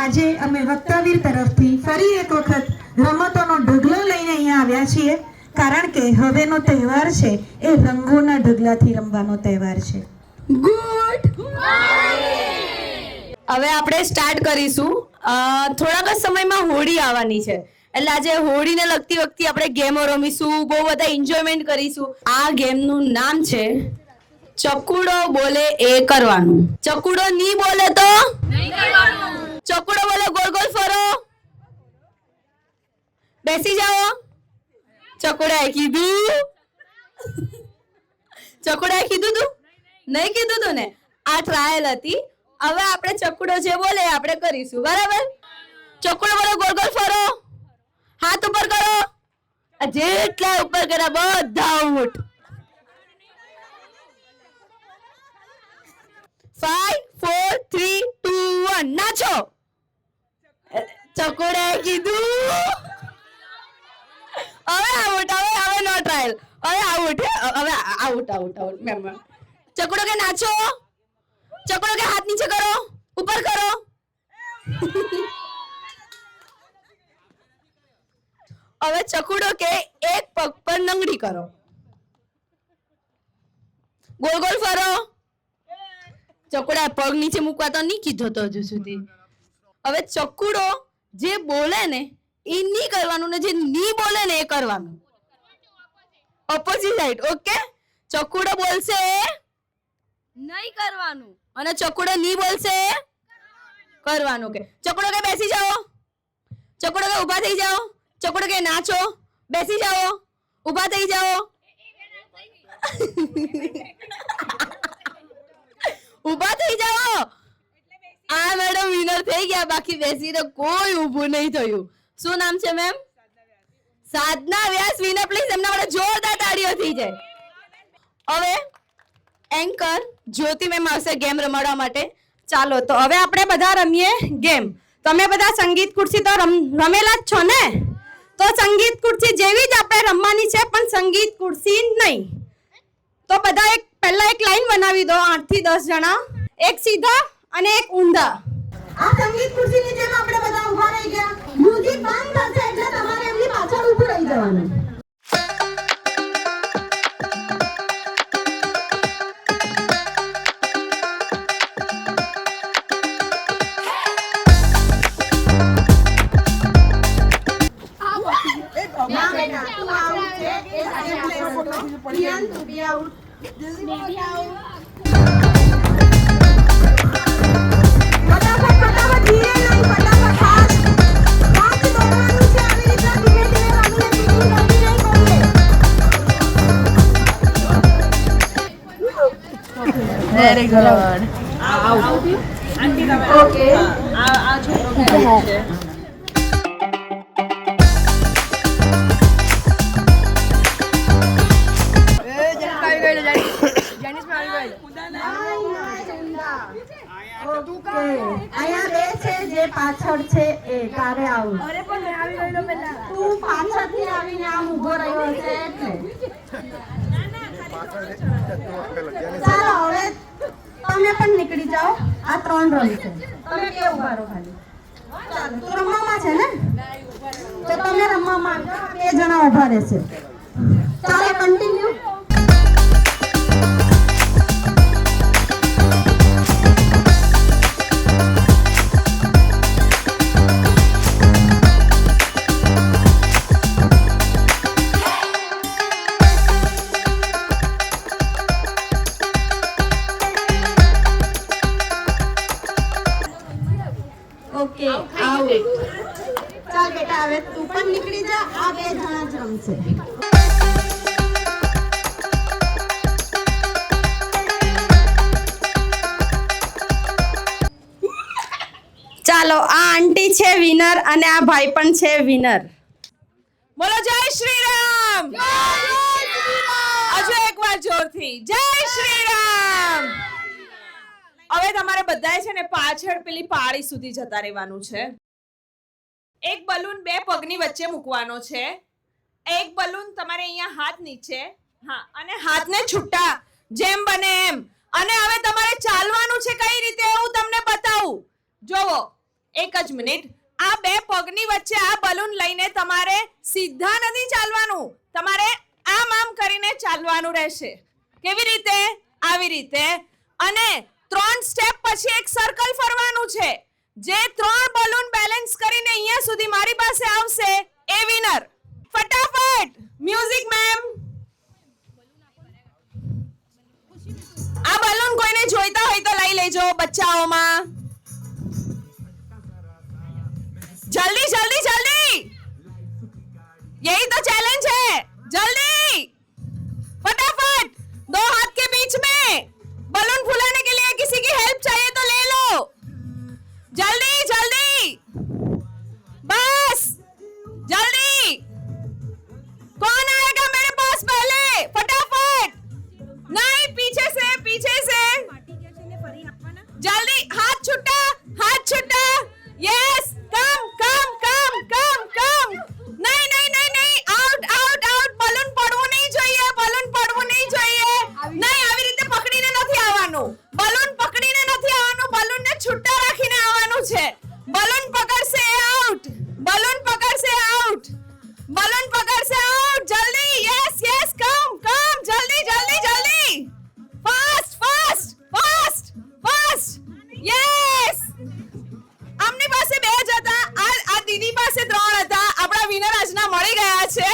આજે અમે વક્તાવીર તરફથી ફરી એક વખત રમતોનો ઢગલો લઈને અહીંયા આવ્યા છીએ, કારણ કે હવેનો તહેવાર છે એ રંગોના ઢગલાથી રમવાનો તહેવાર છે. ગુડ હવે આપણે સ્ટાર્ટ કરીશું. થોડાક જ સમયમાં હોળી આવવાની છે, એટલે આજે હોળીને લગતી વખતે આપણે ગેમો રમીશું, બહુ બધા એન્જોયમેન્ટ કરીશું. આ ગેમનું નામ છે ચકુડો બોલે એ કરવાનું. ચકુડો ની બોલે તો નહીં કરવાનું. ચકુડો બોલે ગોળ ગોળ ફરો, બેસી જાઓ. ચકુડાએ કીધું, ચકુડાએ કીધું તું નહીં કીધું તું ને? આ ટ્રાયલ હતી. હવે આપણે ચકુડો જે બોલે આપણે કરીશું, બરાબર? ચકુડો બોલે ગોળ ગોળ ફરો, હાથ ઉપર કરો. જેટલા ઉપર કર્યા બધા આઉટ. 5 4 3 2 1 નાચો. ચકુડાએ કીધું હવે આઉટ. હવે નો ટ્રાયલ. હવે આઉટ. હવે આઉટ. મેમ ચકુડો કે નાચો. ચકડો કે હાથ નીચે કરો, ઉપર કરો. હવે ચકુડો કે એક પગ પર નંગડી કરો, ગોળ ગોળ ફરો. ચકુડા પગ નીચે મૂકવા તો નહીં કીધો તો હજુ સુધી. હવે ચકુડો જે બોલે ને એ નહીં કરવાનું, ને જે નહીં બોલે ને એ કરવાનું. Opposite side. ઓકે? ચકુડો બોલશે નહીં કરવાનું, અને ચકુડો ની બોલશે કરવાનું. કે ચકુડો કે બેસી જાઓ, ચકુડો કે ઊભા થઈ જાઓ, ચકુડો કે નાચો, બેસી જાઓ, ઊભા થઈ જાઓ, ઊભા થઈ જાઓ. આ મેડમ વિનર થઈ ગયા, બાકી બેસીને કોઈ ઊભું નહીં થયું. શું નામ છે ma'am? Sadhana Vyas. Winner please એમના માટે જોરદાર તાળીઓ થઈ જાય. હવે એન્કર જ્યોતિ મેમ આવશે ગેમ રમાડવા માટે. ચાલો તો હવે આપણે બધા રમીએ ગેમ. તમે બધા સંગીત ખુરશી તો રમેલા જ છો ને? તો સંગીત ખુરશી જેવી જ આપણે રમવાની છે, પણ સંગીત ખુરશી નહીં. તો બધા પહેલા એક લાઈન બનાવી દો, 8 થી 10 જણા, એક સીધા અને એક ઊંધા. આ સંગીત ખુરશીની જેમ આપણે બધા ઊભા રહી ગયા. મ્યુઝિક બંધ થશે એટલે તમારે એમની પાછળ ઊભું રહી જવાનું. Very good. ઓકે. અહીંયા બે છે જે પાછળ છે એ તારે આવું. તું પાછળથી આવીને આમ ઊભો રહ્યો છે એટલે. ચાલો હવે તમે પણ નીકળી જાઓ. આ 3 રન છે, તમે કે ઊભા રહો ખાલી. ચાલો તું રમવામાં છે ને, તો તમે રમવામાં 2 જણા ઊભા રહેશે. ચાલો કન્ટિન્યુ. Okay out. ચાલ બેટા હવે તું પણ નીકળી જા. આ 2 જણા જ રમશે. ચાલો આ આંટી છે વિનર અને આ ભાઈ પણ છે વિનર. બોલો જય શ્રી રામ. હજુ એકવાર જોરથી જય શ્રી રામ. હવે તમારે બધાએ છે ને પાછળ પેલી પાળી સુધી જતા રહેવાનું છે. એક બલૂન 2 પગની વચ્ચે મૂકવાનો છે. એક બલૂન તમારે અહીંયા હાથ નીચે, હા, અને હાથને છૂટા જેમ બને એમ. અને હવે તમારે ચાલવાનું છે કઈ રીતે હું તમને બતાવું. જોવો, એક જ મિનિટ. આ બે પગની વચ્ચે આ બલૂન લઈને તમારે સીધા નથી ચાલવાનું, તમારે આમ કરીને ચાલવાનું રહેશે. કેવી રીતે? આવી રીતે. અને 3 સ્ટેપ પછી એક સર્કલ ફરવાનું છે. જે 3 બલૂન બેલેન્સ કરીને અહીંયા સુધી મારી પાસે આવશે એ વિનર. ફટાફટ મ્યુઝિક મેમ. આ બલૂન કોઈને જોઈતા હોય તો લઈ લેજો બચ્ચાઓમાં. जल्दी जल्दी जल्दी, यही तो चैलेंज है. जल्दी फटाफट, 2 हाथ के बीच में. बलून फुलाने के लिए किसी की हेल्प चाहिए तो ले लो. जल्दी जल्दी, बस जल्दी. कौन आएगा मेरे पास पहले? फटाफट. नहीं, पीछे से. जल्दी, हाथ छुट्टा. यस, कम. नहीं, आउट. બલૂન પડવું નહીં જોઈએ. નહીં, આવી રીતે પકડીને નથી આવવાનું. બલૂન બલૂનને છૂટા રાખીને આવવાનું છે. બલૂન પકડશે આઉટ. જલ્દી. Yes, come. જલ્દી. ફાસ્ટ. યસ. આમની પાસે 2 જ હતા, આ દીદી પાસે 3 હતા. આપણા વિનર આજના મળી ગયા છે.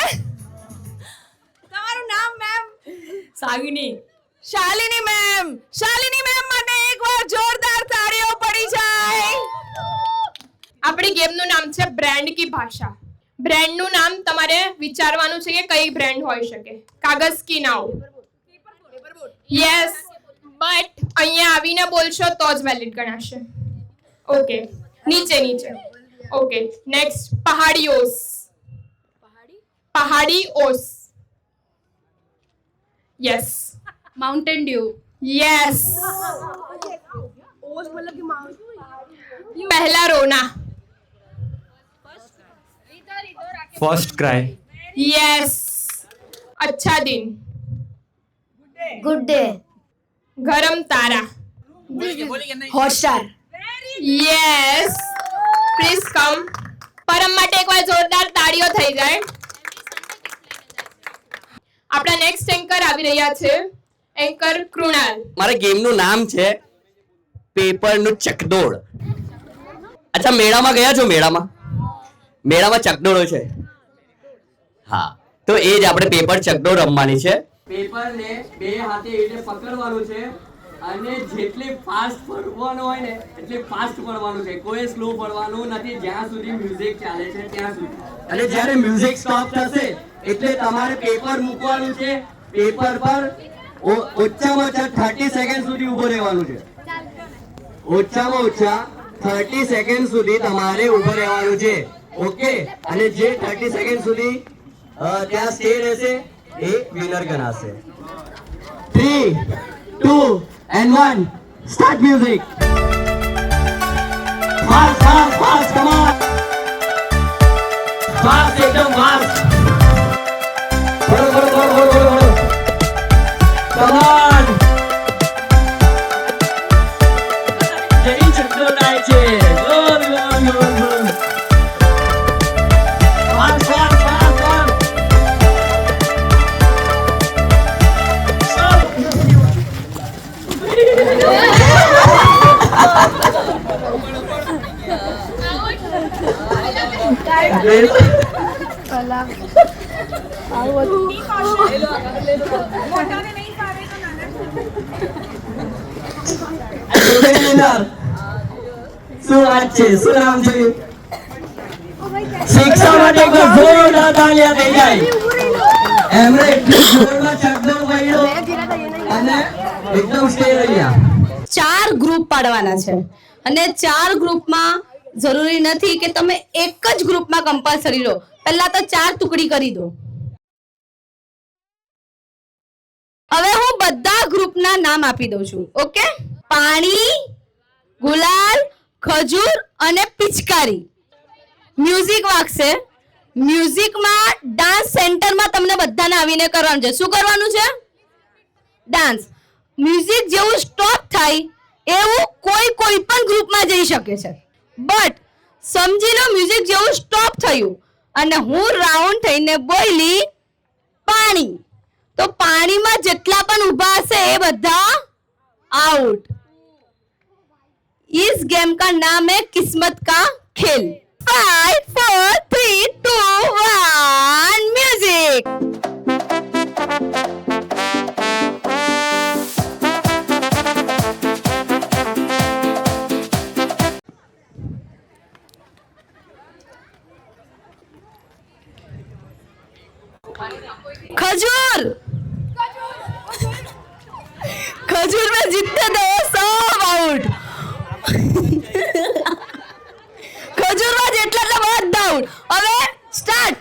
તમારું નામ મેમ? શાલિની મેમ માટે એકવાર જોરદાર તાળીઓ પડી જાય. આપણી ગેમનું નામ છે બ્રાન્ડ કી ભાષા. બ્રાન્ડનું નામ તમારે વિચારવાનું છે કે કઈ બ્રાન્ડ હોઈ શકે. કાગઝ કી નાવ. યસ, બટ અહીંયા આવીને બોલશો તો જ વેલિડ ગણાશે. ઓકે, નીચે. ઓકે, નેક્સ્ટ પહાડીઓસ. યસ. Mountain dew. યસ. पहला रोना. First cry. यस. अच्छा दिन. Good day. गरम तारा. હોશિયાર. यस. Please come. પરમ માટે એકવાર જોરદાર તાળીઓ થઈ જાય. આપણા નેક્સ્ટ એન્કર આવી રહ્યા છે, એન્કર કૃણાલ. મારા ગેમનું નામ છે પેપરનું ચકડોળ. અચ્છા, મેળામાં ગયા છો? મેળામાં ચકડોળો છે. હા, તો એ જ આપણે પેપર ચકડોળ રમવાની છે. પેપરને 2 હાથે એટલે પકડવાનું છે અને જેટલી ફાસ્ટ ફરવાનું હોય ને એટલી ફાસ્ટ ફરવાનું છે. કોઈ સ્લો ફરવાનું નથી જ્યાં સુધી મ્યુઝિક ચાલે છે ત્યાં સુધી. અને જ્યારે મ્યુઝિક સ્ટોપ થશે એટલે તમારે પેપર મૂકવાનું છે. પેપર પર ઓછામાં ઓછા 30 સેકન્ડ સુધી ઊભો રહેવાનું છે. ઓછામાં ઓછા 30 સેકન્ડ સુધી તમારે ઊભો રહેવાનું છે. ઓકે, અને જે 30 સેકન્ડ સુધી ત્યાં સ્ટે રહેશે એ વિનર ગણાશે. 3, 2 and 1, start music. Fast, come on. Fast, ekdam fast. Bolo. Come on. Jadi chakdor થાય છે. Go. Fast. શું વાત છે? શું નામ છે? શિક્ષા માટે જોરદાર તાળીઓ થઈ જાય. એમણે એટલી જોરમાં ચકડોળ વાળ્યો અને એકદમ સ્ટે રહ્યા. 4 ગ્રુપ પાડવાના છે અને 4 ગ્રુપમાં જરૂરી નથી કે તમે એક જ ગ્રુપમાં કમ્પલસરી રહો. પહેલા તો 4 ટુકડી કરી દો. હવે હું બધા ગ્રુપના નામ આપી દઉં છું. ઓકે? પાણી, ગુલાલ, ખજૂર અને પિચકારી. મ્યુઝિક વાગશે. મ્યુઝિકમાં ડાન્સ સેન્ટરમાં તમને બધાને આવીને કરવાનું છે. શું કરવાનું છે? ડાન્સ. મ્યુઝિક જેવું સ્ટોપ થાય એવું કોઈ પણ ગ્રુપમાં જઈ શકે છે. બટ સમજી લો મ્યુઝિક જેવું સ્ટોપ થયું અને હું રાઉન્ડ થઈને બોલી પાણી, તો પાણીમાં જેટલા પણ ઊભા હશે એ બધા आउट। इस गेम का नाम है किस्मत का खेल। 5 4 3 2 1 म्यूजिक। खजूर, खजूर में जितने दो सब आउट। खजूर में જેટલા બધા આઉટ। હવે સ્ટાર્ટ।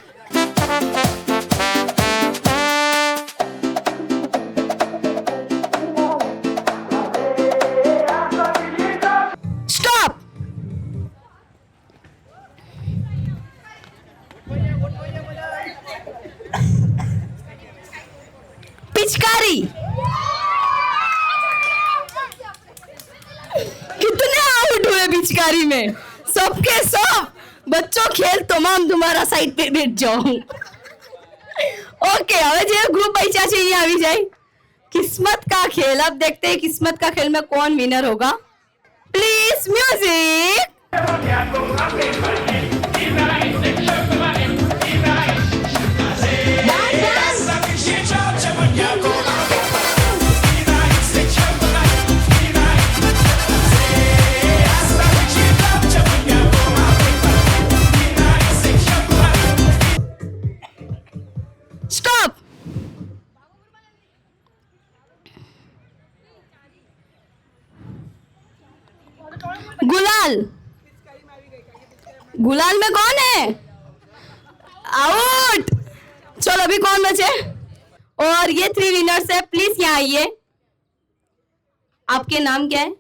સ્ટોપ। पिचकारी, कितने आउट हुए पिचकारी में? सबके सब। बच्चों खेल तमाम तुम्हारा साइड पे बैठ जाओ। ओके, હવે જે ગ્રુપ બચ્યા છે અહીંયા આવી જાય। किस्मत का खेल, अब देखते हैं किस्मत का खेल में कौन विनर होगा। Please music. स्टॉप। गुलाल, गुलाल में कौन है? आउट। चलो अभी कौन बचे? और ये 3 विनर्स है, प्लीज यहाँ आइए। आपके नाम क्या है?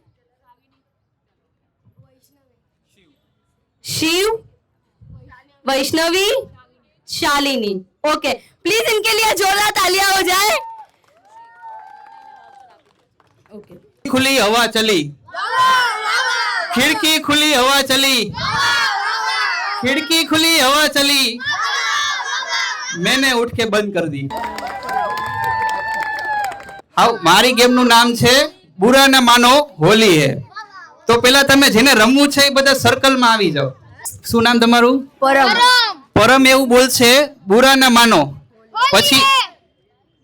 शिव, वैष्णवी, शालिनी। ओके, प्लीज इनके लिए जोरदार तालियां हो जाए। ओके, खुली हवा चली, खिड़की खुली हवा चली, खिड़की खुली हवा चली, मैंने उठ के बंद कर दी। हाँ, मारी गेम નું નામ છે બુરા ના માનો હોલી હે। તો પેલા તમે જેને રમવું છે એ બધા સર્કલ માં આવી જાઓ। શું નામ તમારું? परम। પરમ એવું બોલશે બુરા ના માનો,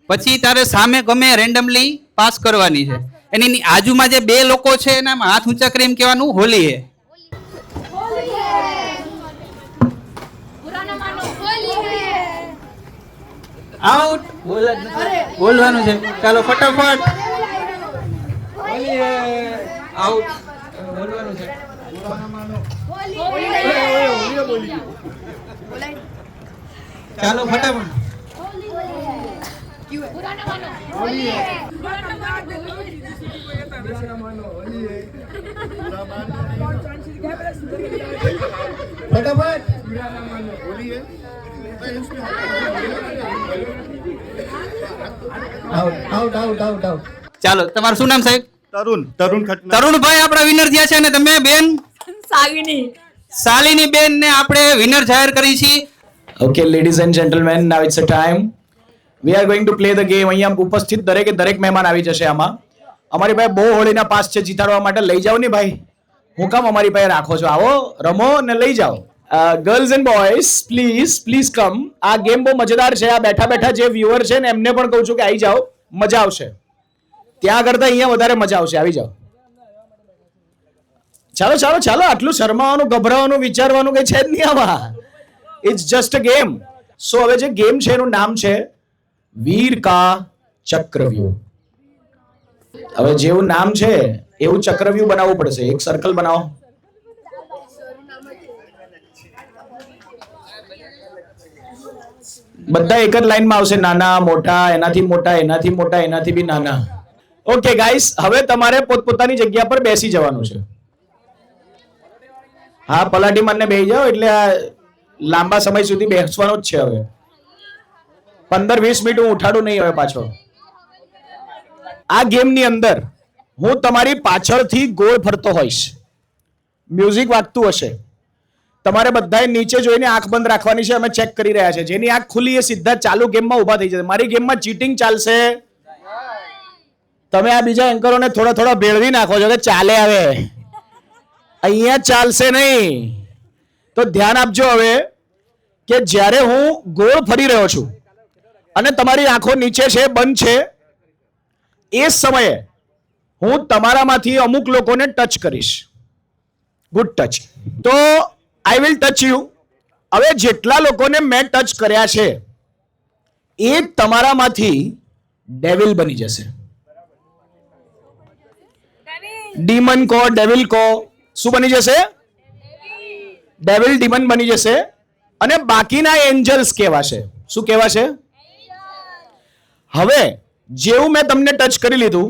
પછી તારે સામે ગમે રેન્ડમલી પાસ કરવાની છે। એની આજુમાં જે બે લોકો છે એના હાથ ઊંચા કરીને કહેવાનું હોલી હે। આઉટ બોલવાનું છે। ચાલો ફટાફટ હોલી હે આઉટ બોલવાનું છે। ચાલો ફટાફટ ચાલો તમારું શું નામ સાહેબ? તરુણ ખટના। તરુણભાઈ આપણા વિનર થયા છે અને તમે બેન શાલિની બેન ને આપણે વિનર જાહેર કરી છે। Okay, ladies and gentlemen, now it's a time. We are going to play the game. અહીંયા ઉપસ્થિત દરેકે દરેક મહેમાન આવી જશે આમાં। અમારી પાસે બહુ હોળીના પાસ છે જીતાડવા માટે, લઈ જાઓ ને ભાઈ, હું કામ અમારી પાસે રાખો છો? આવો રમો ને લઈ જાઓ। Girls and boys please come. આ ગેમ બહુ મજેદાર છે। આ બેઠા બેઠા જે વ્યુઅર છે ને એમને પણ કહું છું કે આવી જાઓ, મજા આવશે। ત્યાં કરતા અહીંયા વધારે મજા આવશે, આવી જાઓ। ચાલો ચાલો ચાલો, આટલું શરમાવાનું, ગભરાવાનું, વિચારવાનું કઈ છે જ નહીં આમાં। It's just a game. So હવે જે ગેમ છે એનું નામ છે વીર કા ચક્રવ્યૂહ। હવે જેવું નામ છે એવું ચક્રવ્યૂહ બનાવવું પડશે। એક સર્કલ બનાવો। બધા એક જ લાઈનમાં આવશે, નાના મોટા, એનાથી મોટા, એનાથી મોટા, એનાથી બી નાના। ઓકે ગાઈસ, હવે તમારે પોતપોતાની જગ્યા પર બેસી જવાનું છે। હા, પલાટી મારને બેસી જાઓ, એટલે આ લાંબા સમય સુધી બેસવાનો જ છે। હવે 15-20 મિનિટ હું ઉઠાડું નહીં હવે પાછો। આ ગેમની અંદર હું તમારી પાછળથી ગોળ ફરતો હોઈશ, મ્યુઝિક વાગતું હશે, તમારે બધાએ નીચે જોઈને આંખ બંધ રાખવાની છે. અમે ચેક કરી રહ્યા છે. જેની આંખ ખુલી એ સીધા ચાલુ ગેમમાં ઊભા થઈ જશે. મારી ગેમમાં ચીટિંગ ચાલશે. તમે આ બીજા એન્કરોને થોડા ભેળવી નાખો છો કે ચાલે આવે, અહીંયા ચાલશે નહીં. તો ધ્યાન આપજો હવે કે જ્યારે હું ગોળ ફરી રહ્યો છું અને તમારી આંખો નીચે છે, બંધ છે, એ સમયે હું તમારામાંથી અમુક લોકોને ટચ કરીશ. Good touch. તો આઈ વિલ ટચ યુ. હવે જેટલા લોકોને મેં ટચ કર્યા છે એ તમારામાંથી ડેવિલ બની જશે. ડીમન કો, ડેવિલ કો, શું બની જશે? ડેવિલ ડીમન બની જશે. અને બાકીના એન્જલ્સ કહેવાશે. શું કહેવાશે? હવે જેવું મેં તમને ટચ કરી લીધું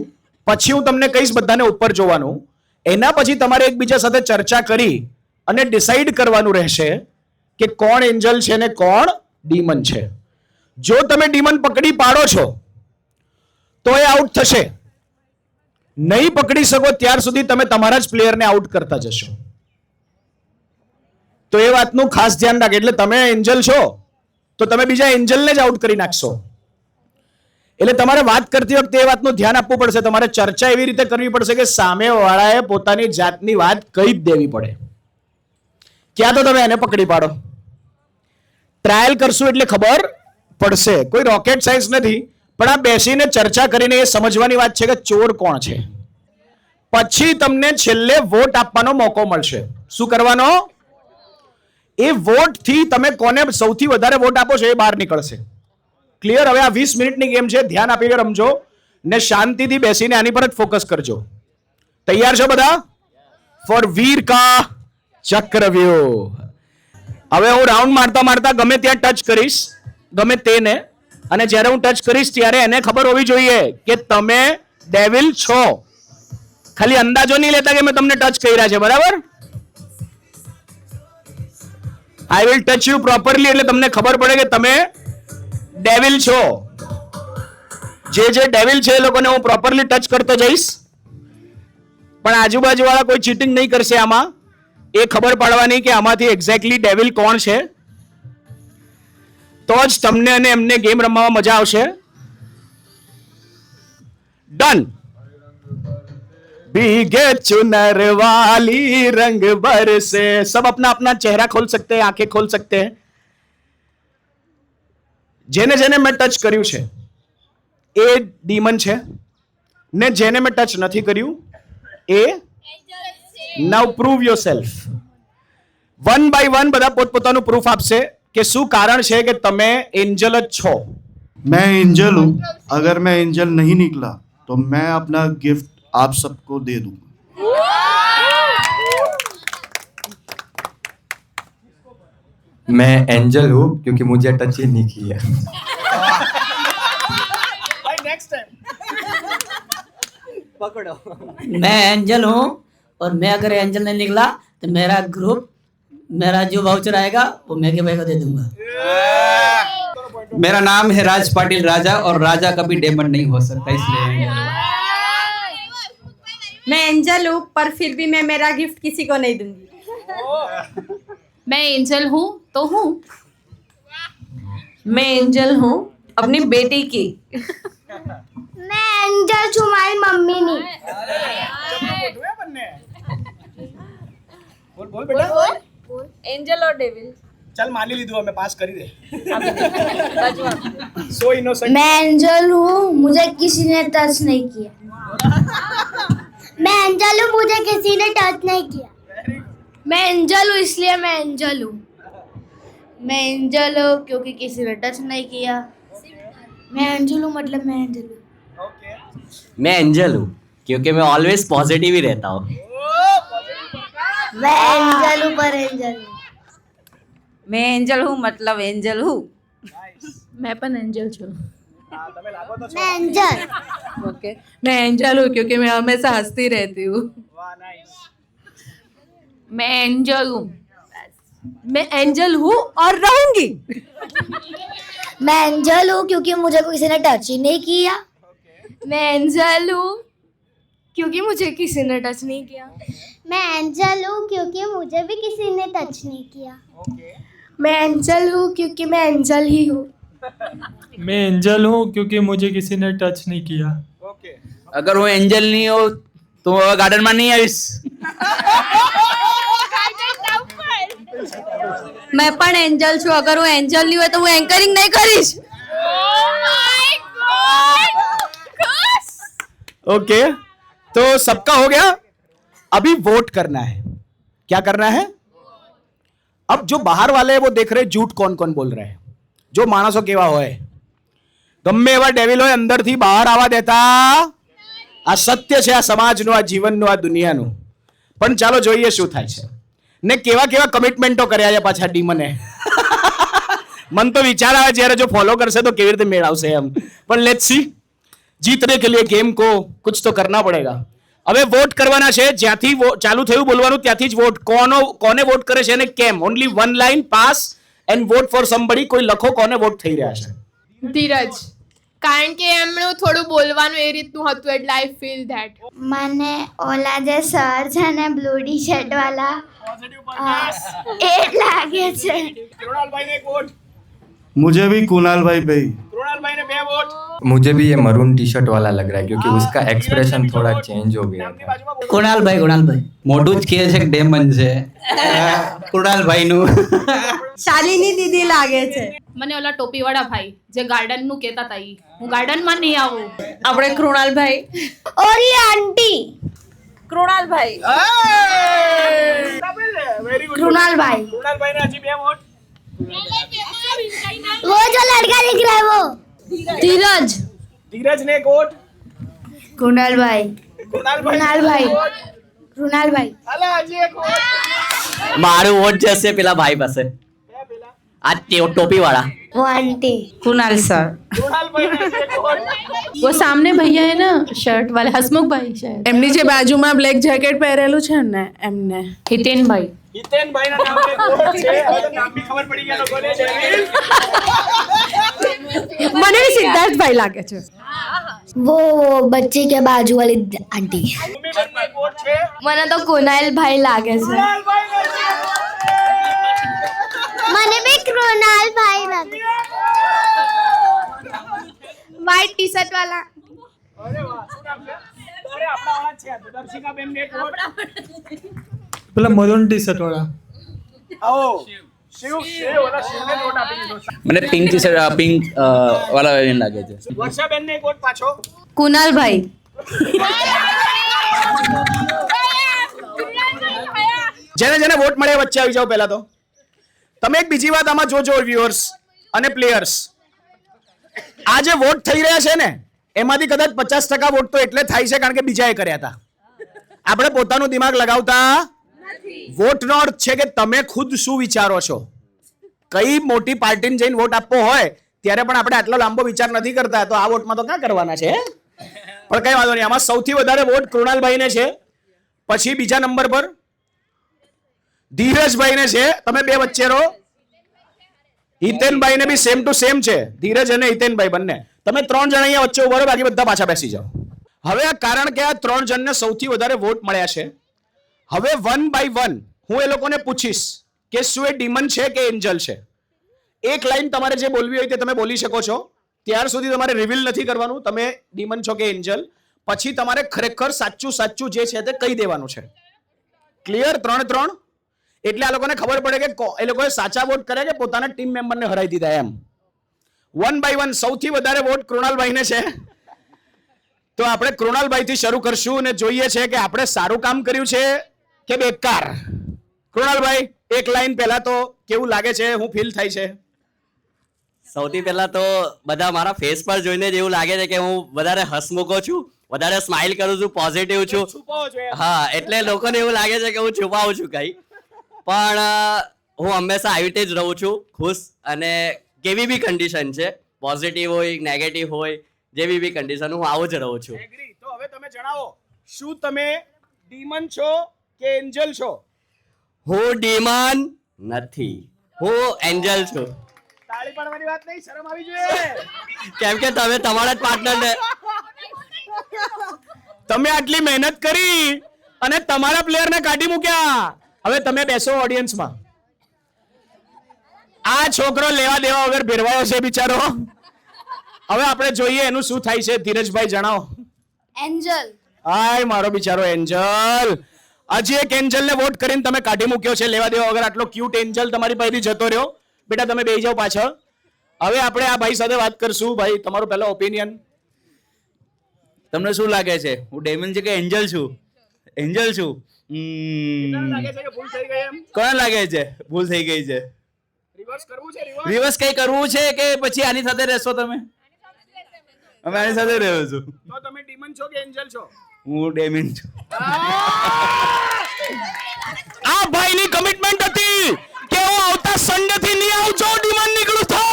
પછી હું તમને કહીશ બધાને ઉપર જોવાનું. એના પછી તમારે એકબીજા સાથે ચર્ચા કરી અને ડિસાઈડ કરવાનું રહેશે કે કોણ એન્જલ છે ને કોણ ડીમન છે. જો તમે ડીમન પકડી પાડો છો તો એ આઉટ થશે. નહીં પકડી શકો ત્યાર સુધી તમે તમારા જ પ્લેયરને આઉટ કરતા જશો. તો એ વાતનું ખાસ ધ્યાન રાખે. એટલે તમે એન્જલ છો તો તમે બીજા એન્જલને જ આઉટ કરી નાખશો. એટલે તમારે વાત કરતી વખતે એ વાતનું ધ્યાન આપવું પડશે. તમારે ચર્ચા એવી રીતે કરવી પડશે કે સામેવાળાએ પોતાની જાતની વાત કહી જ દેવી પડે. ક્યાં તો તમે એને પકડી પાડો. ટ્રાયલ કરશું એટલે ખબર પડશે. કોઈ રોકેટ સાયન્સ નથી, પણ આ બેસીને ચર્ચા કરીને એ સમજવાની વાત છે કે ચોર કોણ છે. પછી તમને છેલ્લે વોટ આપવાનો મોકો મળશે. શું કરવાનો? એ વોટ થી તમે કોને સૌથી વધારે વોટ આપો છો એ બહાર નીકળશે. ક્લિયર? હવે આ 20 મિનિટની ગેમ છે. ધ્યાન આપીને રમજો ને શાંતિથી બેસીને આની પર જ ફોકસ કરજો. તૈયાર છો બધા? ફોર વીર કા ચક્રવ્યૂહ. હવે હું રાઉન્ડ મારતા ગમે ત્યાં ટચ કરીશ, ગમે તેને, અને જ્યારે હું ટચ કરીશ ત્યારે એને ખબર હોવી જોઈએ કે તમે ડેવિલ છો. ખાલી અંદાજો નહીં લેતા કે મેં તમને ટચ કર્યા છે. બરાબર? I will touch you properly, એટલે તમને ખબર પડે કે તમે ડેવિલ છો. જે ડેવિલ છે એ લોકોને હું પ્રોપરલી ટચ કરતો જઈશ. પણ આજુબાજુ વાળા કોઈ ચીટિંગ નહીં કરશે આમાં. એ ખબર પાડવાની કે આમાંથી એક્ઝેક્ટલી ડેવિલ કોણ છે. તો જ તમને અને એમને ગેમ રમવામાં મજા આવશે. ડન. भीगे चुनर वाली रंग बरसे. सब अपना अपना चेहरा खोल सकते हैं, आंखें खोल सकते हैं. જેને જેને મેં ટચ કર્યું છે એ ડીમન છે ને જેને મેં ટચ નથી કર્યું એ now prove yourself. One by one બધા પોતપોતાનું પ્રૂફ આપશે કે શું કારણ છે કે તમે એન્જલ જ છો. मैं एंजल हूँ. अगर मैं एंजल नहीं निकला तो मैं अपना गिफ्ट आप सबको दे दूंगा. मैं एंजल हूँ क्योंकि मुझे टच ही नहीं किया. मैं एंजल हूँ और मैं अगर एंजल नहीं निकला तो मेरा ग्रुप, मेरा जो वाउचर आएगा वो मैगी भाई को दे दूंगा. मेरा नाम है राज पाटिल राजा और राजा कभी डेमन नहीं हो सकता, इसलिए मैं एंजल हूँ पर फिर भी मैं मेरा गिफ्ट किसी को नहीं दूंगी. मैं एंजल हूँ तो हूँ. मैं एंजल हूँ अपनी बेटी की. मैं एंजल છું મારી મમ્મીની. બોલ બોલ બેટા. एंजल और डेविल. चल मानी लीधु हमें पास करी दे. So innocent. मैं एंजल हूँ, मुझे किसी ने टच नहीं किया. मैं एंजल हूँ, मुझे किसी ने टच नहीं किया. मैं एंजल हूँ इसलिए मैं एंजल हूँ. मैं एंजल हूँ क्योंकि किसी ने टच नहीं किया. मैं एंजल हूँ मतलब मैं एंजल हूँ. मैं एंजल हूँ क्योंकि मैं ऑलवेज पॉजिटिव ही रहता हूँ. मैं एंजल हूँ पर एंजल हूँ. मैं एंजल हूँ मतलब एंजल हूँ. मैं पण एंजल છું. मैं एंजल. ओके. मैं एंजल हूँ क्योंकि मैं हमेशा हंसती रहती हूँ. मैं एंजल हूँ. मैं एंजल हूँ और रहूंगी. मैं एंजल हूँ क्योंकि मुझे किसी ने टच ही नहीं किया. मैं एंजल हूँ क्योंकि मुझे किसी ने टच नहीं किया। मैं एंजल हूँ क्योंकि मुझे भी किसी ने टच नहीं किया। मैं एंजल हूँ क्योंकि मैं एंजल ही हूँ। मैं एंजल हूँ क्योंकि मुझे किसी ने टच नहीं किया। अगर હું એન્જલ નહીં હોઉં તો હું હવે ગાર્ડનમાં નહીં આવીશ. मैं पण एंजल छू, अगर वो एंजल नहीं हुए तो वो एंकरिंग नहीं करीश. ओके, तो सबका हो गया. अभी वोट करना है. क्या करना है? अब जो बाहर वाले हैं वो देख रहे झूठ कौन कौन बोल रहे हैं. जो माणसो केवा होय, गમે એવા ડેવિલ હોય અંદરથી બહાર આવવા દેતા. આ સત્ય છે, આ સમાજનું, આ જીવનનું, આ દુનિયાનું. પણ ચાલો જોઈએ શું થાય છે ને કેવા કેવા કમિટમેન્ટો કર્યા છે પાછા ડીમને. મન તો વિચાર આવે જ્યારે જો ફોલો કરશે તો કેવી રીતે મેળ આવશે એમ. પણ લેટ્સ સી. जीतने के लिए गेम को कुछ तो करना पड़ेगा. હવે વોટ કરવાના છે. જ્યાંથી ચાલુ થયું બોલવાનું ત્યાંથી જ વોટ. કોને વોટ કરે છે અને કેમ. Only one line pass and vote for somebody. કોઈ લખો કોને વોટ થઈ રહ્યા છે. ધીરજ, કારણ કે એમનું થોડું બોલવાનું એ રીતનું હતું એટલે આઈ ફીલ ધેટ. મને ઓલા જે સર છે ને બ્લુ ટી શર્ટ વાળા એ લાગે છે. કૃણાલભાઈને એક વોટ. मुझे भी कुणाल भाई भाई. કૃણાલભાઈને બે વોટ. मुझे भी ये मरून टी शर्ट वाला लग रहा है क्योंकि उसका एक्सप्रेशन थोड़ा चेंज हो गया था. કુણાલભાઈ મોઢું જ કહે છે કે ડેમન છે. કૃણાલભાઈનું. શાલિની દીદી લાગે છે. મને ઓલા ટોપીવાળા ભાઈ જે ગાર્ડન નું કહેતા હતા ઈ. હું ગાર્ડન માં નહીં આવું. આપણે કૃણાલભાઈ. ઓલી આંટી કૃણાલભાઈ. કૃણાલભાઈ. કૃણાલભાઈને હજી બે વોટ. वो जो लड़का दिख रहा है वो ધીરજ. ધીરજને એક વોટ. कुणालभाई. कुणालभाई. कुणालभाई. હાલો હજી એક વોટ. મારું વોટ જશે પેલા ભાઈ પાસે, આ ટોપી વાળા. वो आंटी. कुणाल सर. કૃણાલભાઈને હજી એક વોટ. वो सामने भैया है ना शर्ट वाले, हसमुख भाई शायद. એમની જે બાજુમાં બ્લેક જેકેટ પહેરેલું છે ને એમને. हितेनભાઈ. હિતેનભાઈના નામે એક વોટ છે. હવે તો નામ બી ખબર પડી ગયા લોકોને. મને સિદ્ધાર્થભાઈ લાગે છે. वो बच्चे के बाजू वाली आंटी. ભૂમિબેનનો એક વોટ છે. મને તો કુણાલભાઈ લાગે છે. मैंने भी कुणाल भाई लगे. व्हाइट टी शर्ट वाला. અરે વાહ, શું નામ છે? અરે આપણા વાળા જ છે. તો દર્શિકાબેનને એક વોટ. પેલા મરૂન ટી શર્ટ વાળા. આવો શિવ ઓલા શિવને વોટ આપી દીધો. મને પિંક ટી શર્ટ પિંક વાળા એને લાગે છે. વર્ષાબેનને એક વોટ પાછો. કુણાલભાઈ. જેને જેને વોટ મળે વચ્ચે આવી જાઓ. પહેલા તો તમે એક બીજી વાત આમાં જોજો વ્યુઅર્સ અને પ્લેયર્સ. આ જે વોટ થઈ રહ્યા છે ને એમાંથી કદાચ 50% વોટ તો એટલે થાય છે કારણ કે બીજાએ કર્યા હતા. આપણે પોતાનું દિમાગ લગાવતા. વોટનો અર્થ છે કે તમે ખુદ શું વિચારો છો. કઈ મોટી પાર્ટીને જઈને વોટ આપવો હોય ત્યારે પણ આપણે આટલો લાંબો વિચાર નથી કરતા. તો આ વોટમાં તો ક્યાં કરવાના છે. પણ કઈ વાંધો નહીં. આમાં સૌથી વધારે વોટ કૃણાલભાઈને છે. પછી બીજા નંબર પર ધીરજભાઈને છે. તમે બે વચ્ચે રહો. હિતેનભાઈને બી સેમ ટુ સેમ છે. ધીરજ અને હિતેનભાઈ બંને. તમે 3 જણ અહીંયા વચ્ચે ઉભા રહો, બાકી બધા પાછા બેસી જાઓ. હવે આ કારણ કે આ 3 જણને સૌથી વધારે વોટ મળ્યા છે. હવે 1 બાય 1 હું એ લોકોને પૂછીશ કે શું એ ડીમન છે કે એન્જલ છે. એક લાઈન તમારે જે બોલવી હોય તે તમે બોલી શકો છો. ત્યાર સુધી તમારે રિવીલ નથી કરવાનું તમે ડીમન છો કે એન્જલ. પછી તમારે ખરેખર સાચું સાચું જે છે તે કહી દેવાનું છે. ક્લિયર? 3-3. એટલે આ લોકોને ખબર પડે કે એ લોકોએ સાચા વોટ કર્યા કે પોતાના ટીમ મેમ્બરને હરાવી દીધા એમ. 1 બાય 1 સૌથી વધારે વોટ કૃણાલભાઈને છે. તો આપણે કૃણાલભાઈથી શરૂ કરશું અને જોઈએ છે કે આપણે સારું કામ કર્યું છે કે બેકાર. કૃણાલભાઈ એક લાઈન પહેલા તો કેવું લાગે છે, હું ફીલ થાય છે? સૌથી પહેલા તો બધા મારા ફેસ પર જોઈને જ એવું લાગે છે કે હું વધારે હસમુખો છું, વધારે સ્માઇલ કરું છું, પોઝિટિવ છું. હા, એટલે લોકોને એવું લાગે છે કે હું છુપાવું છું કઈ. પણ હું હંમેશા આવી રીતે જ રહું છું, ખુશ. અને કેવી બી કન્ડિશન છે, પોઝિટિવ હોય નેગેટિવ હોય, જેવી બી કન્ડિશન હું આવું જ રહું છું. તો હવે તમે જણાવો, શું તમે ડીમન છો કે એન્જલ છો? હું ડીમન નથી, હું એન્જલ છું. તાળી પાડવાની વાત નહીં, શરમ આવી જોઈએ. કેમ કે તમે તમારા જ પાર્ટનર ને તમે આટલી મહેનત કરી અને તમારા પ્લેયરને કાઢી મૂક્યા. હવે તમે બેસો ઓડિયન્સમાં. આ છોકરો લેવા દેવા વગર ભેરવાયો છે બિચારો. હવે આપણે જોઈએ એનું શું થાય છે. ધીરજભાઈ જણાવો. એન્જલ. હાય મારો બિચારો એન્જલ. હજી એક એન્જલને વોટ કરીને તમે કાઢી મૂક્યો છે લેવા દેવા વગર. આટલો ક્યુટ એન્જલ તમારી પાસેથી જતો રહ્યો. બેટા તમે બેસી જાઓ પાછળ. હવે આપણે આ ભાઈ સાથે વાત કરશું. ભાઈ તમારો પહેલો ઓપિનિયન. તમને શું લાગે છે હું ડેમન છે કે એન્જલ છું? એન્જલ છું. કોને લાગે છે ભૂલ થઈ ગઈ છે? રિવર્સ કઈ કરવું છે કે પછી આની સાથે રહેશો તમે? અમે આની સાથે રહ્યો છું. તો તમે ડીમન છો કે એન્જલ છો? હું ડેમન છું. આ ભાઈની કમિટમેન્ટ હતી કે હું આવતા સન્ડે થી નહીં આવજો, ડીમન નીકળું થો.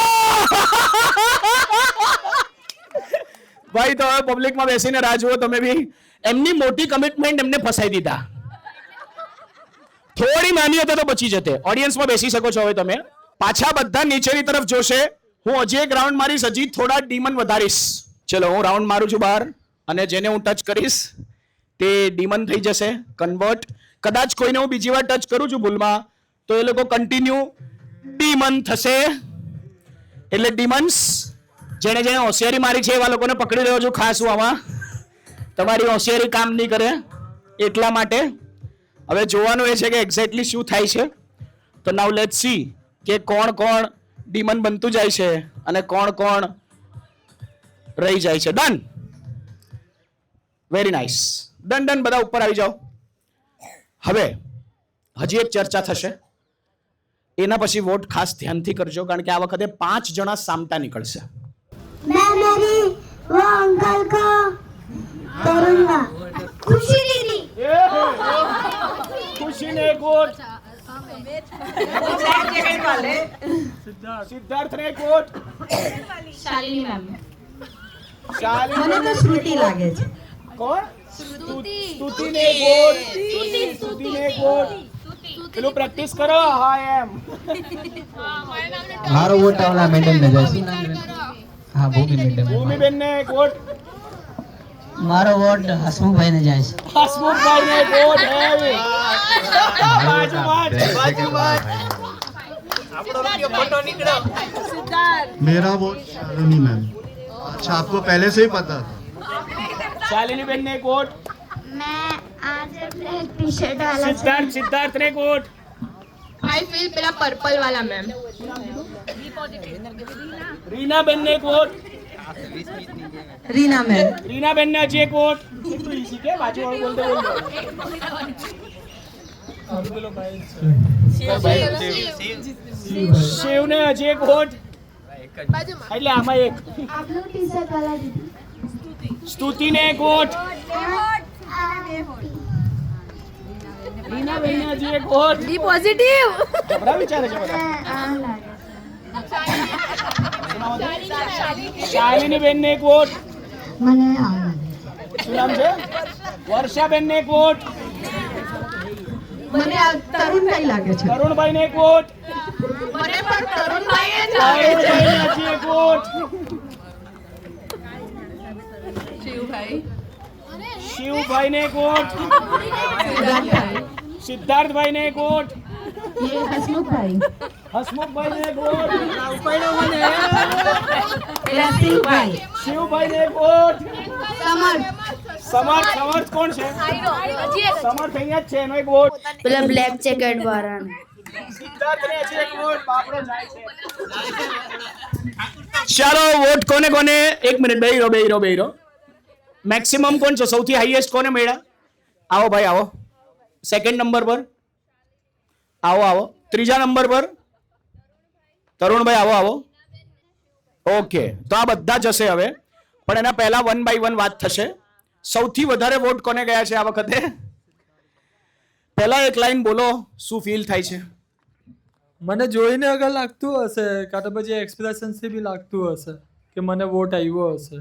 ભાઈ તો હવે પબ્લિકમાં બેસીને રાહ જુઓ તમે બી. એમની મોટી કમિટમેન્ટ એમને ફસાઈ દીધા. થોડી નાની હતી તો બચી જતે. ઓડિયન્સમાં બેસી શકો છો હવે તમે. પાછા બધા નીચેની તરફ જોશે. હું હજી એક રાઉન્ડ મારીશ, હજી થોડા ડીમન વધારીશ. ચલો હું રાઉન્ડ મારું છું બહાર અને જેને હું ટચ કરીશ તે ડીમન થઈ જશે કન્વર્ટ. કદાચ કોઈને હું બીજી વાર ટચ કરું છું ભૂલમાં તો એ લોકો કન્ટિન્યુ ડીમન થશે. એટલે ડીમન્સ જેને જેને હોશિયારી મારી છે એવા લોકોને પકડી રહ્યો છું ખાસ હું આમાં. તમારી હોશિયારી કામ નહીં કરે એટલા માટે. હવે જોવાનું એ છે કે એક્ઝેક્ટલી શું થાય છે. તો નાઉ લેટ્સ સી કે કોણ કોણ ડીમન બનતું જાય છે અને કોણ કોણ રહી જાય છે. Done. Very nice. Done done. બધા ઉપર આવી જાઓ. હવે હજી એક ચર્ચા થશે. એના પછી વોટ ખાસ ધ્યાનથી કરજો કારણ કે આ વખતે 5 જણા સામટા નીકળશે. मैं मेरी वो अंकल को करूंगा. खुशी दीदी. खुशी ने एक वोट. સિદ્ધાર્થ ને એક વોટ. શાલિની મેમ. શાલિની મને તો શ્રુતિ લાગે છે. કોણ? સ્તુતિ ને એક વોટ. સ્તુતિ ને એક વોટ. પેલું પ્રેક્ટિસ કરો. હા એમ. મારો વોટ આવલા મેડમ ને જાય. હા ભૂમિ મેડમ. ભૂમિબેન ને એક વોટ. મારો વોટ હસમુખભાઈ ને જાય છે. હસમુખભાઈ ને એક વોટ. मेरा वोट शालिनी मैम. अच्छा आपको पहले से ही पता था? शालिनी बेन ने एक वोट. मैं आज ब्लैक टी शर्ट वाला. सिद्धार्थ ने एक वोट. आई फील પેલા પર્પલ વાલા મેમ. રીના બેન ને એક વોટ. રીના મેમ. રીના બેન ને હજી એક વોટ. એટલું ઈઝી કે બાજુ વાળું બોલતો શિવ ને હજી એક વોટ. એટલે આમાં એક. ब्लू टी शर्ट वाला दीदी. સ્તુતિ ને એક વોટ. રીના બેન ને હજી એક વોટ. B positive. બરાબર વિચારે છે બધા. શાલિની બેન ને એક વોટ. મને શું નામ છે? વર્ષા બેન ને એક વોટ. મને આ તરુણભાઈ લાગે છે. તરુણભાઈ ને એક વોટ. મને પણ તરુણભાઈ જ તરુણભાઈ ને હજી એક વોટ. શિવભાઈ ને એક વોટ. સિદ્ધાર્થભાઈ ને એક વોટ. હસમુખભાઈ. હસમુખભાઈ ને એક વોટ. શિવભાઈ. શિવભાઈ ને એક વોટ. સમર્થ. સમર્થ કોણ છે? સમર્થ અહીંયા જ છે એનો એક વોટ. પેલા બ્લેક જેકેટ વાળા. સિદ્ધાર્થ ને હજી એક વોટ. બાપડો જાય છે. ચાલો વોટ કોને કોને? એક મિનિટ બેહીરો. મેક્સિમમ કોણ છે? સૌથી હાઈએસ્ટ કોને મળ્યા? આવો ભાઈ આવો. સેકન્ડ નંબર પર આવો. ત્રીજા નંબર પર તરુણભાઈ આવો. ઓકે તો આ બધા જશે હવે. પણ એના પહેલા 1 બાય 1 વાત થશે. સૌથી વધારે વોટ કોને ગયા છે આ વખતે? પહેલા એક લાઈન બોલો. શું ફીલ થાય છે? મને જોઈને અગર લાગતું હશે કાં તો પછી એક્સપ્રેશન થી બી લાગતું હશે કે મને વોટ આવ્યો હશે.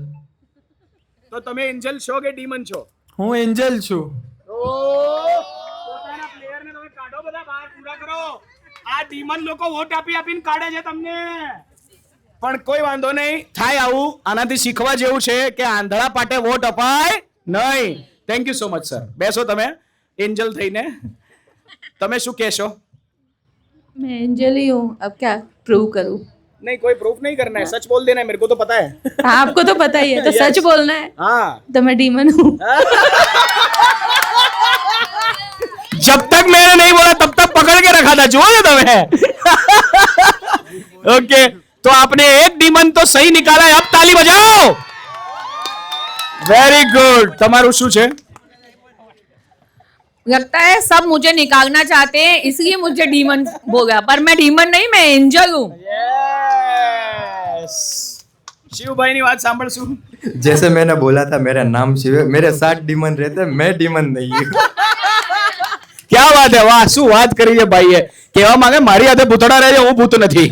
તો તમે એન્જલ છો કે ડીમન છો? હું એન્જલ છું. પોતાના પ્લેયરને તમે કાઢો. બધા બહાર પૂરા કરો. આ ડીમન લોકો વોટ આપીને કાઢે છે તમને. પણ કોઈ વાંધો નહીં થાય આવું. આનાથી શીખવા જેવું છે કે આંધળા પાટે વોટ અપાય નહીં. Thank you so much sir. બેસો તમે एंजल થઈને. તમે શું કહેશો? मैं एंजल ही हूँ, अब क्या प्रूव करूँ? नहीं, कोई प्रूफ नहीं करना है, सच बोल देना है, मेरे को तो पता है. हाँ, आपको तो पता ही है, तो सच बोलना है. हाँ, तो मैं डीमन हूँ. जब तक मैंने नहीं बोला तब तक पकड़ के रखा था, जो है तुम्हें. ओके, तो आपने एक डीमन तो सही निकाला है. अब ताली बजाओ. Very good. તમારું શું છે? लगता है सब मुझे निकालना चाहते हैं, इसलिए मुझे डीमन हो गया, पर मैं डीमन नहीं, मैं एंजल हूँ. શિવભાઈ ની વાત સાંભળશું. जैसे मैंने बोला था मेरा नाम शिव है, मेरे 7 डीमन रहते हैं, मैं डीमन नहीं हूँ. क्या बात है, વાહ, શું વાત કરી છે ભાઈએ. કહેવા માંગે મારી હાથે ભૂતડા રહે છે, હું ભૂત નથી.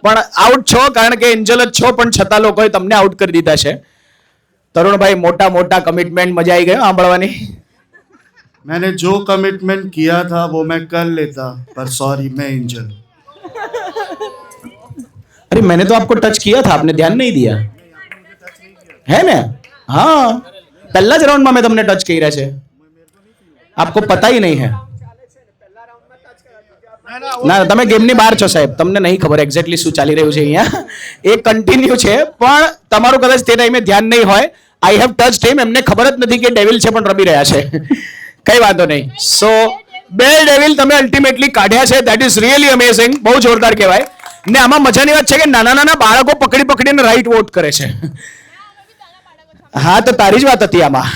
પણ આઉટ છો, કારણ કે એન્જલ જ છો, પણ છતાં લોકોએ તમને આઉટ કરી દીધા છે. તરુણભાઈ, મોટા મોટા કમિટમેન્ટ, મજા આવી ગયો સાંભળવાની. मैंने जो कमिटमेंट किया था वो मैं कर लेता, पर सॉरी मैं एंजल हूँ. अरे मैंने तो आपको टच किया था, आपने ध्यान नहीं दिया है ना? हाँ, पहला ज राउंड में मैं तुमने टच किया है, आपको पता ही नहीं है. ના તમે ગેમની બહાર છો સાહેબ, તમને નહીં ખબર એક્ઝેક્ટલી શું ચાલી રહ્યું છે અહીંયા. એ કન્ટિન્યુ છે, પણ તમારું કદાચ તે ટાઈમે ધ્યાન નહીં હોય. આઈ હેવ ટચ હિમ, એમને ખબર જ નથી કે ડેવિલ છે પણ રમી રહ્યા છે. કઈ વાંધો નહીં. સો 2 ડેવિલ તમે અલ્ટિમેટલી કાઢ્યા છે, ધેટ ઇઝ રિયલી અમેઝિંગ. બહુ જોરદાર કહેવાય. ને આમાં મજાની વાત છે કે નાના નાના બાળકો પકડી પકડીને રાઈટ વોટ કરે છે. હા, તો તારી જ વાત હતી આમાં.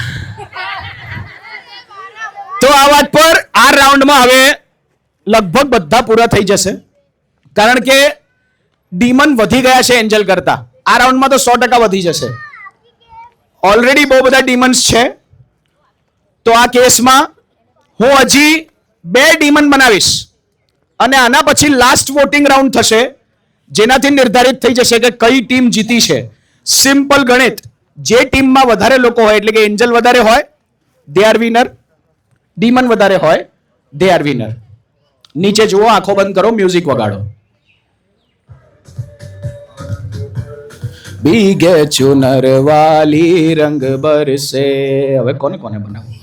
તો આ વાત પર આ રાઉન્ડમાં હવે લગભગ બધા પૂરા થઈ જશે, કારણ કે ડીમન વધી ગયા છે એન્જલ કરતા. આ રાઉન્ડમાં તો 100% વધી જશે. ઓલરેડી બહુ બધા ડીમન્સ છે. તો આ કેસમાં હું હજી 2 ડીમન બનાવીશ અને આના પછી લાસ્ટ વોટિંગ રાઉન્ડ થશે, જેનાથી નિર્ધારિત થઈ જશે કે કઈ ટીમ જીતી છે. સિમ્પલ ગણિત, જે ટીમમાં વધારે લોકો હોય, એટલે કે એન્જલ વધારે હોય દે આર વિનર, ડીમન વધારે હોય દે આર વિનર. નીચે જુઓ, આંખો બંધ કરો, મ્યુઝિક વગાડો. ભીગે ચુનર વાલી રંગ બરસે. હવે કોને કોને બનાવું?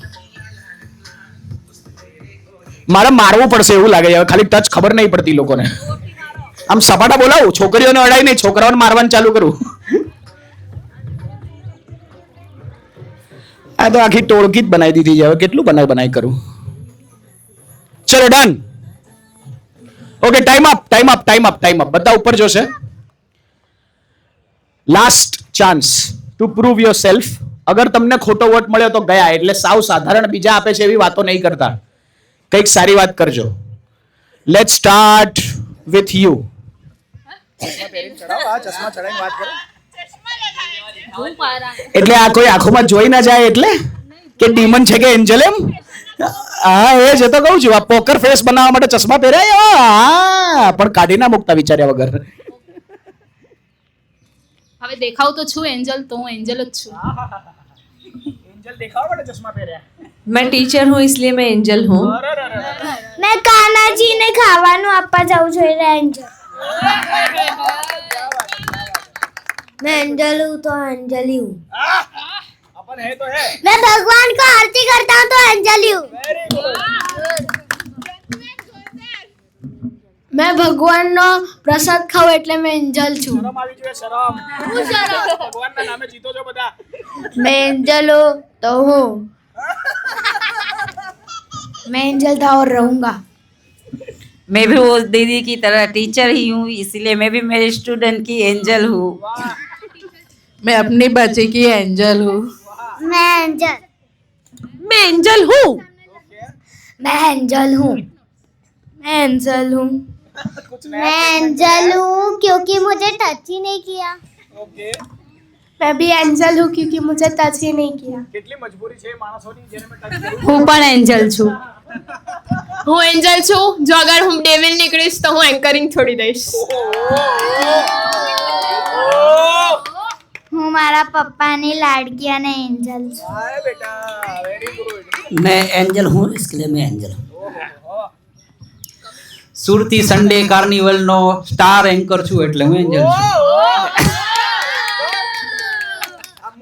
મારે મારવું પડશે એવું લાગે છે. ખાલી ટચ ખબર નહીં પડતી લોકોને. આમ સપાટા બોલાવું, છોકરીઓને અડાય નહીં, છોકરાઓને મારવાનું ચાલુ કરું. આ તો આખી ટોળકી જ બનાવી દીધી છે. હવે કેટલું બનાવી કરું? ચલો done. Okay, time up, time up, time up, time up. બધા ઉપર જોશે. Last chance two prove your self. અગર તમને ખોટો વોટ મળ્યો તો ગયા, એટલે સાવ સાધારણ બીજા આપે છે એવી વાતો નહીં કરતા. કંઈક સારી વાત કરજો. Let's start with you. એટલે આ કોઈ આંખોમાં જોઈ ના જાય એટલે કે ડીમન છે કે એન્જલ એમ. હા, એ જ તો કહું છું. આ પોકર ફેસ બનાવવા માટે ચશ્મા પહેર્યા. હા, પણ કાઢી ના મૂકતા વિચાર્યા વગર. હવે દેખાવ તો છું એન્જલ, તો હું એન્જલ જ છું. એન્જલ દેખાવા માટે ચશ્મા પહેર્યા. मैं टीचर हूँ, इसलिए मैं एंजल हूँ. मैं કાનાજીને ખાવાનું આપવા જાઉં છું એટલે એન્જલ. मैं एंजल हूँ तो एंजल ही हूँ. अपन है तो है. मैं भगवान को आरती करता हूँ तो एंजल ही हूँ. मैं भगवान નો પ્રસાદ ખાઉં એટલે मैं एंजल છું. શરમ આવી જોઈએ, શરમ. હું શરમ? ભગવાનના નામે જીતો છો બધા. मैं एंजल हूँ तो हूँ. मैं एंजल था और रहूंगा. मैं भी वो दीदी की तरह टीचर ही हूँ, इसलिए मैं भी मेरे स्टूडेंट की एंजल हूँ. मैं अपनी बच्ची की एंजल हूँ. मैं एंजल. मैं एंजल हूँ. मैं एंजल हूँ. मैं एंजल हूँ. मैं एंजल हूँ क्योंकि मुझे टच ही नहीं किया. मैं भी एंजल हूँ क्योंकि मुझे टच ही नहीं किया. કેટલી મજબૂરી છે માણસોની જેને મેં ટચ કર્યું. હું પણ એન્જલ છું. હું એન્જલ છું. જો અગર હું ડેવિલ નીકળીશ તો હું એન્કરિંગ છોડી દઈશ. હું મારા પપ્પાની લાડકી અને એન્જલ છું. હાય બેટા, વેરી ગુડ. मैं एंजल हूँ, इसके लिए मैं एंजल हूँ. સુરતી સન્ડે કાર્નિવલ નો સ્ટાર એન્કર છું એટલે હું એન્જલ છું.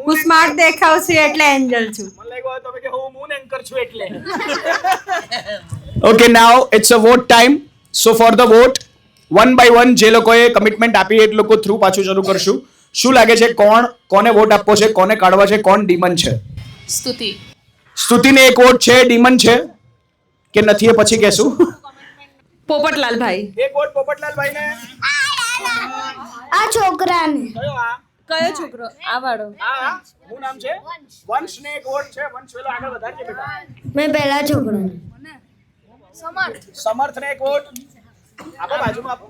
હું સ્માર્ટ દેખાવ છું એટલે એન્જલ છું. Okay now it's a what time. So for the what 1 by 1 જે લોકોએ કમિટમેન્ટ આપી એ લોકો થ્રુ પાછું શરૂ કરશું. શું લાગે છે કોને વોટ આપવો છે, કોને કાઢવા છે, કોણ ડીમન છે? સ્તુતિ. સ્તુતિને એક વોટ છે. ડીમન છે કે નથી એ પછી કહેશું. પોપટલાલભાઈ. એક વોટ પોપટલાલભાઈને. આ છોકરાને. કયો છોકરો? આ વાળો. શું નામ છે? વંશને એક વોટ છે. વંશ વેલો આગળ વધારજે બેટા. મેં પહેલા છોકરાને. સમર્થને એક વોટ આપો. બાજુમાં આપો.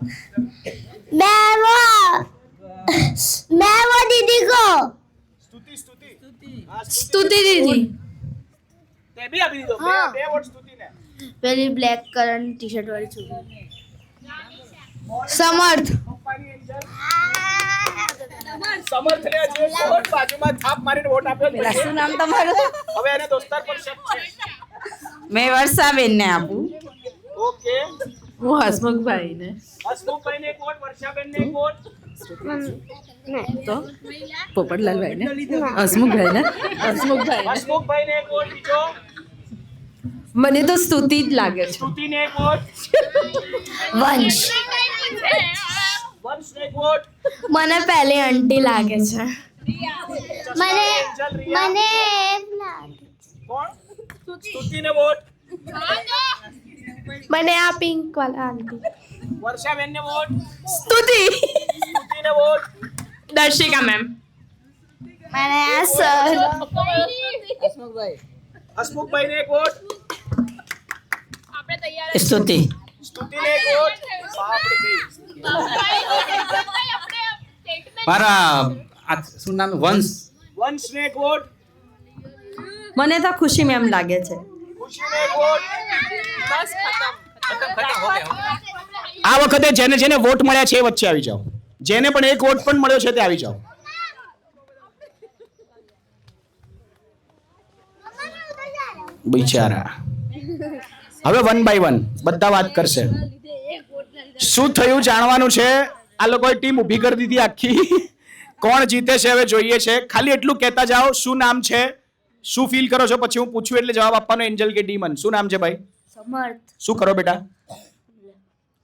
मैं वो दीदी को. સ્તુતિ દીદી. તે બી આપી દીધો. બે વોટ સ્તુતિને. પેલી બ્લેક કલરની ટી-શર્ટ વાળી છોકરી. સમર્થ. સમર્થને જે વોટ બાજુમાં થાપ મારીને વોટ આપ્યો છે. શું નામ તમારું? હવે એને દોસ્તાર પર શક છે. મેં વર્ષાબેનને આપું. ઓકે. હું હસમુખભાઈને. હસમુખભાઈને એક વોટ, વર્ષાબેનને એક વોટ. તો પોપટલાલભાઈને. હસમુખભાઈને. હસમુખભાઈને એક વોટ. બીજો મને તો સ્તુતિ જ લાગે છે. સ્તુતિને એક વોટ. वंश. વંશને એક વોટ. મને પહેલી આંટી લાગે છે. મને કોણ? સ્તુતિને વોટ. મને આ પિંક વાળા આંટી. વર્ષાબેનને વોટ. સ્તુતિને વોટ. દર્શિકા મેમ. મને આ સર. હસમુખભાઈને એક વોટ. સ્તુતિ. સ્તુતિને એક વોટ. મારા શું નામ? વંશને એક વોટ. મને તો ખુશી મેમ લાગે છે. ખુશીને એક વોટ. બસ ખતમ. આ વખતે જેને જેને વોટ મળ્યા છે એ વચ્ચે આવી જાઓ. જેને પણ એક વોટ પણ મળ્યો છે તે આવી જાઓ. બિચારા. હવે 1 by 1 બધા વાત કરશે. શું થયું જાણવાનું છે. આ લોકોએ ટીમ ઊભી કરી દીધી આખી. કોણ જીતે છે હવે જોઈએ છે. ખાલી એટલું કહેતા જાઓ શું નામ છે, શું ફીલ કરો છો, પછી હું પૂછું એટલે જવાબ આપવાનો. એન્જલ કે ડીમન? શું નામ છે ભાઈ? સમર્થ. શું કરો બેટા?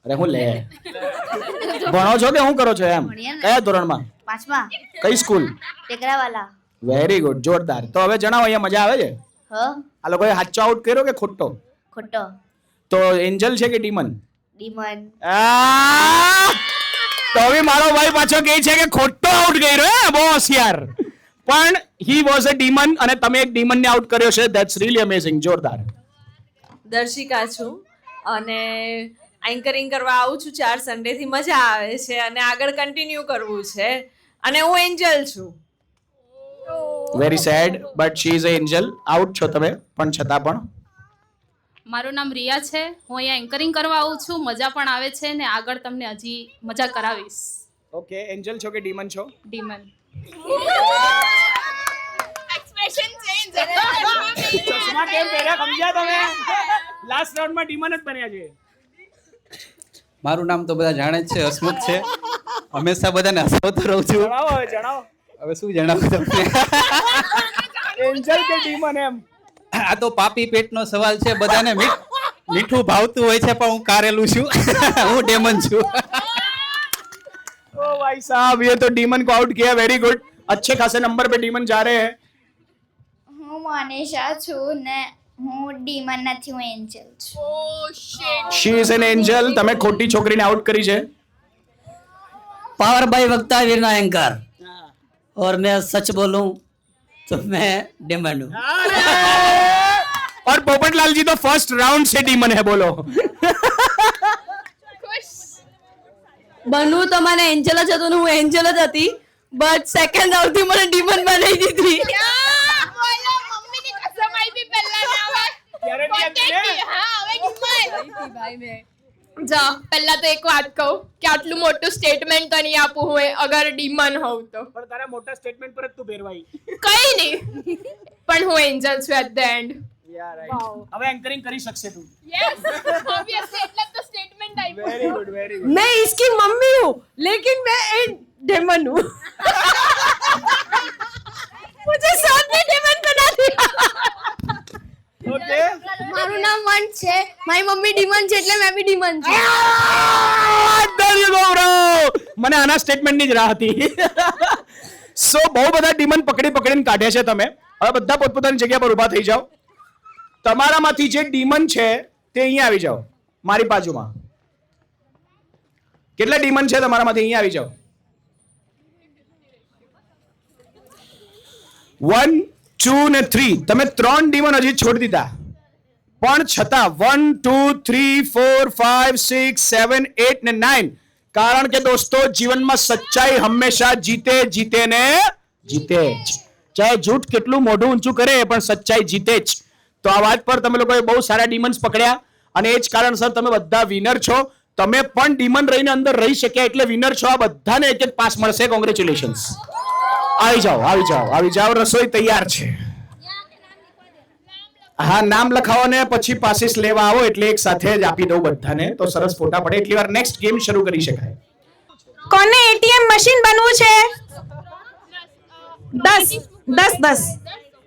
અરે હું લે ભણો છો કે શું કરો છો એમ? કયા ધોરણમાં? 5મા. કઈ સ્કૂલ? ટેકરાવાલા. વેરી ગુડ, જોરદાર. તો હવે જણાવો, અહીંયા મજા આવે છે? હ. આ લોકોએ સાચો આઉટ કર્યો કે ખોટો? ખોટો. તો એન્જલ છે કે ડીમન? ડીમન. તો હવે મારો ભાઈ પાછો કહે છે કે ખોટો આઉટ કર્યો. હે બહુ હોશિયાર. પણ હી વોઝ અ ડીમન અને તમે એક ડીમનને આઉટ કર્યો છે. That's really amazing. જોરદાર. દર્શિકા છું અને એન્કરિંગ કરવા આવું છું 4 સન્ડેથી. મજા આવે છે અને આગળ કન્ટિન્યુ કરવું છે. અને હું એન્જલ છું. Very sad but she is a angel. Out છો તમે પણ છતાં પણ. મારું નામ રિયા છે. હું અહીંયા એન્કરિંગ કરવા આવું છું. મજા પણ આવે છે ને આગળ તમને હજી મજા કરાવીશ. ઓકે. એન્જલ છો કે ડીમન છો? ડીમન. Expression change. ચશ્મા કેમ પહેર્યા સમજ્યા તમે? લાસ્ટ રાઉન્ડમાં ડીમન જ બન્યા છે. મારું નામ તો બધા જાણે જ છે. હસમુખ છે. હંમેશા બધાને હસાવતો રહું છું. જણાવો. હવે શું જણાવું તમને? એન્જલ કે ડીમન એમ? આ તો પાપી પેટનો સવાલ છે. બધાને મીઠું ભાવતું હોય છે પણ હું કારેલું છું. હું ડેમન છું. ओ भाई साहब ये तो डीमन को आउट किया. Very good. अच्छे खासे नंबर पे डीमन जा रहे हैं. હું મોનિશા છું ને હું ડીમન નથી, હું એન્જલ છું. Oh shit. She is an angel. તમે ખોટી છોકરીને આઉટ કરી છે. पावर बाई वक्ता वीरना एंकर और मैं सच बोलूं तो मैं डेमन हूँ. और पोपटलाल जी तो फर्स्ट राउंड से डीमन है. बोलो. બનવું તો મને એન્જલ જ હતું ને હું એન્જલ જ હતી. બટ સેકન્ડ રાઉન્ડથી મને ડીમન બનાવી દીધી. બોલો મમ્મીની કસમ આવી પહેલા ના આવે. હા હવે ડીમન. જા પહેલા તો એક વાત કહું કે આટલું મોટું સ્ટેટમેન્ટ તો નહીં આપું હું અગર ડીમન હોઉં તો. પણ તારા મોટા સ્ટેટમેન્ટ પર જ તું ભેરવાઈ. કઈ નહીં પણ હું એન્જલ છું એટ ધ એન્ડ. હવે એન્કરિંગ કરી શકશે તું. યસ ઓબ્વિયસલી એટલે તો સ્ટેટમેન્ટ આપ્યું. Very good, very good. मैं इसकी मम्मी हूँ लेकिन मैं एक डेमन हूँ. મારું નામ વંશ છે, મારી મમ્મી ડીમન છે એટલે મેં બી ડીમન છું. There you go, bro. મને આના સ્ટેટમેન્ટની જ રાહ હતી. સો બહુ બધા ડીમન પકડીને કાઢ્યા છે તમે. હવે બધા પોતપોતાની જગ્યા પર ઊભા થઈ જાઓ. તમારામાંથી જે ડીમન છે તે અહીંયા આવી જાઓ મારી બાજુમાં. કેટલા ડીમન છે તમારામાંથી? અહીંયા આવી જાઓ. 1 2 ને 3. તમે 3 ડીમન હજી છોડી દીધા, પણ છતાં 1 2 3 4 5 6 7 8 ને 9. કારણ કે દોસ્તો જીવનમાં સચ્ચાઈ હંમેશા જીતે ને જીતે જ. ચાહે જૂઠ કેટલું મોઢું ઊંચું કરે પણ સચ્ચાઈ જીતે જ. તો આ વાત પર તમે લોકોએ બહુ સારા ડીમન્સ પકડ્યા અને એ જ કારણસર તમે બધા વિનર છો. તમે પણ ડીમન રહીને અંદર રહી શક્યા એટલે વિનર છો. આ બધાને એક એક પાસ મળશે. કોંગ્રેચ્યુલેશન્સ. આવી જાઓ. રસોઈ તૈયાર છે. હા, નામ લખાવો ને પછી પાસીસ લેવા આવો એટલે એક સાથે જ આપી દઉં બધાને, તો સરસ ફોટા પડે. એટલી વાર નેક્સ્ટ ગેમ શરૂ કરી શકાય. કોને એટીએમ મશીન બનવું છે?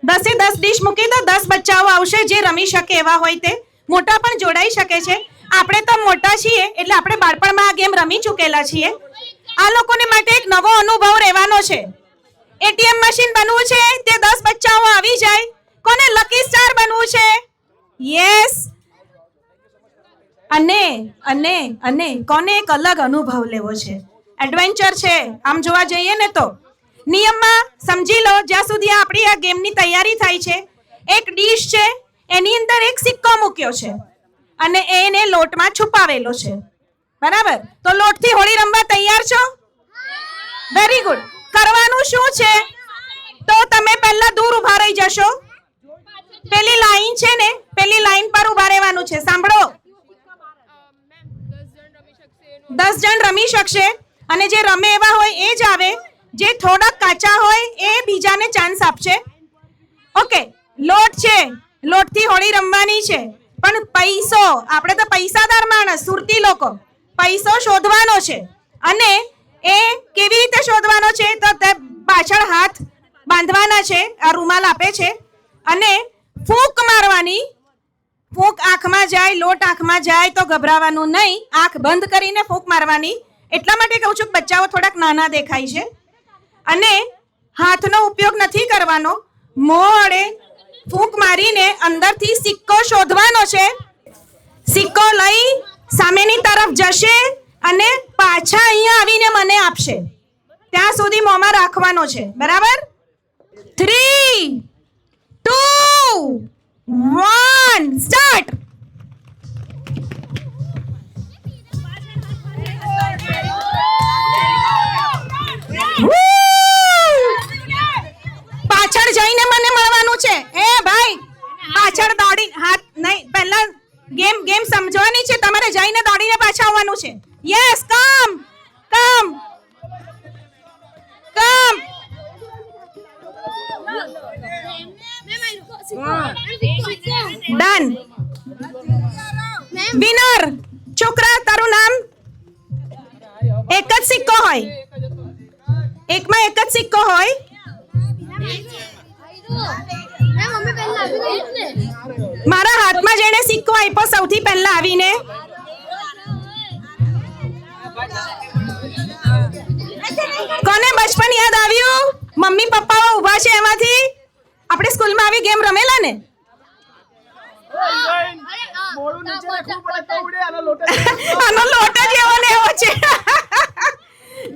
10 ડીશ મૂકી દો. 10 બચ્ચાઓ આવશે જે રમી શકે એવા હોય તે. મોટા પણ જોડાઈ શકે છે. આપણે તો મોટા છીએ એટલે આપણે બાળપણમાં આ ગેમ રમી ચૂકેલા છીએ. આ લોકોને માટે એક નવો અનુભવ રહેવાનો છે. એટીએમ મશીન બનવું છે તે 10 બચ્ચાઓ આવી જાય. કોને લકી સ્ટાર બનવું છે? યસ. અને કોને એક અલગ અનુભવ લેવો છે? એડવેન્ચર છે. આમ જોવા જઈએ ને તો નિયમમાં સમજી લો જ્યાં સુધી આપણી આ ગેમની તૈયારી થાય છે. એક ડીશ છે, એની અંદર એક સિક્કો મૂક્યો છે અને એને લોટમાં છુપાવેલો છે. બરાબર? તો લોટથી હોળી રમવા તૈયાર છો? Very good. કરવાનું શું છે? તો તમે પહેલા દૂર ઊભા રહી જશો. પેલી લાઈન છે ને, પેલી લાઈન પર ઊભા રહેવાનું છે. સાંભળો, 10 જણ રમી શકશે અને જે રમે એવા હોય એ જ આવે. જે થોડાક કાચા હોય એ બીજાને ચાન્સ આપશે. ઓકે, લોટ છે, લોટથી હોળી રમવાની છે, પણ પૈસો, આપણે તો પૈસાદાર માણસ, સુરતી લોકો, પૈસો શોધવાનો છે. અને એ કેવી રીતે શોધવાનો છે? તો પાછળ હાથ બાંધવાના છે, આ રૂમાલ આપે છે, અને ફૂંક મારવાની. ફૂંક આંખમાં જાય, લોટ આંખમાં જાય તો ગભરાવાનું નહીં. આંખ બંધ કરીને ફૂંક મારવાની. એટલા માટે કહું છું કે બચ્ચાઓ થોડાક નાના દેખાય છે. અને હાથનો ઉપયોગ નથી કરવાનો. મોડે ફૂંક મારીને અંદરથી સિક્કો શોધવાનો છે. સિક્કો લઈ સામેની તરફ જશે અને પાછા અહીંયા આવીને મને આપશે. ત્યાં સુધી મોંમાં રાખવાનો છે. બરાબર? 3 2 1 સ્ટાર્ટ. પાછળ જઈને મને મળવાનું છે. એ ભાઈ, પાછળ દોડી હાથ નહીં. પહેલા ગેમ સમજવાની છે. તમારે જઈને દોડીને પાછા આવવાનું છે. યસ, કમ ડન. વિનર. છોકરા, તારું નામ? એક જ સિક્કો હોય, એકમાં એક જ સિક્કો હોય. મારા હાથમાં જેને સિક્કો આપ્યો સૌથી પહેલા આવીને, કોને બચપન યાદ આવ્યું? મમ્મી પપ્પાઓ ઊભા છે એમાંથી. આપણે સ્કૂલમાં આવી ગેમ રમેલા ને? આનો લોટ જ એવો ને એવો છે.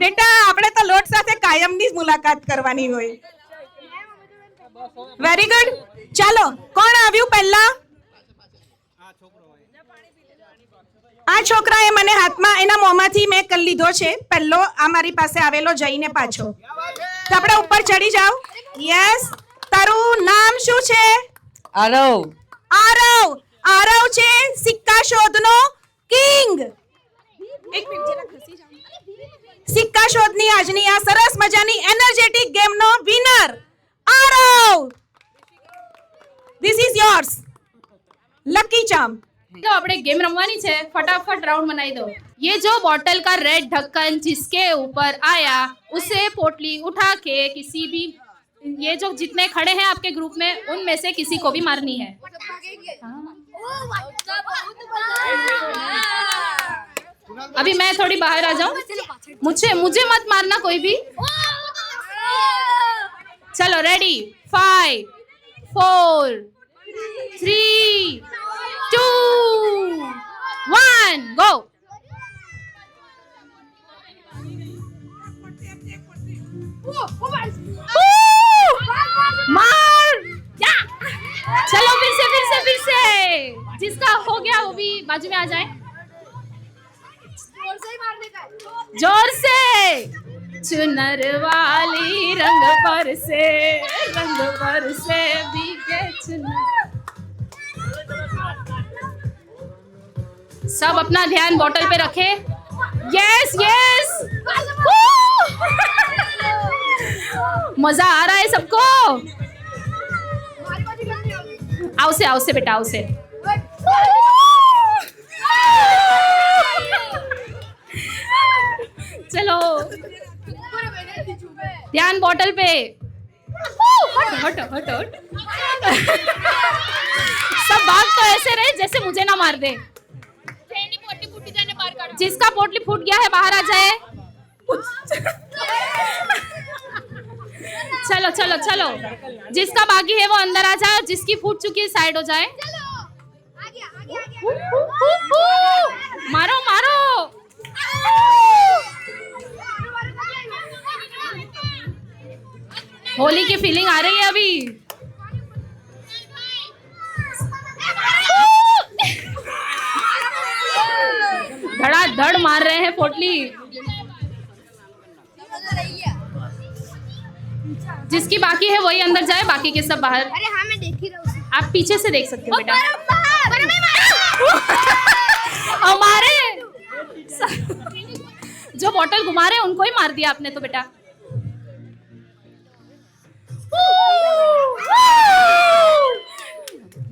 બેટા, આપણે તો લોટ સાથે કાયમની મુલાકાત કરવાની હોય. Very good. ચાલો, કોણ આવ્યું પહેલા? આ છોકરાએ મને હાથમાં, એના મોંમાંથી મેં કરી લીધો છે પહેલો. આ મારી પાસે આવેલો જઈને પાછો. તો આપણે ઉપર ચડી જાઓ. યસ. તારું નામ શું છે? આરવ. આરવ છે સિક્કા શોધનો કિંગ. સિક્કા શોધની આજની આ સરસ મજાની એનર્જેટિક ગેમનો winner Aarav. This is yours. Lucky charm. तो अपने गेम रमवानी है, फटाफट राउंड बनाई दो। ये जो बॉटल का रेड ढक्कन जिसके ऊपर आया उसे पोटली उठा के किसी भी ये जो जितने खड़े हैं आपके ग्रुप में उनमें से किसी को भी मारनी है। अभी मैं थोड़ी बाहर आ जाऊं, मुझे मत मारना कोई भी। चलो रेडी, 5 4 3 2 1 गो। मार या। चलो फिर से जिसका हो गया वो भी बाजू में आ जाए। जोर से। चुनर वाली रंग पर से भीगे चुनर। सब अपना ध्यान बोतल पे रखे। यस यस, मजा आ रहा है सबको। आओ से बेटा, आओ से। चलो ध्यान बोतल पे। हट। सब भाग तो ऐसे रहे जैसे मुझे ना मार दे। जिसका पोटली फूट गया है बाहर आ जाए। चलो जिसका बाकी है वो अंदर आ जाए, जिसकी फूट चुकी है साइड हो जाए। मारो। होली की फीलिंग आ रही है अभी। धड़ाधड़ मार रहे हैं पोटली। जिसकी बाकी है वही अंदर जाए, बाकी के सब बाहर। अरे हाँ, मैं देख ही रहा हूँ। आप पीछे से देख सकते हो बेटा। हमारे जो बोतल घुमा रहे हैं उनको ही मार दिया आपने तो बेटा।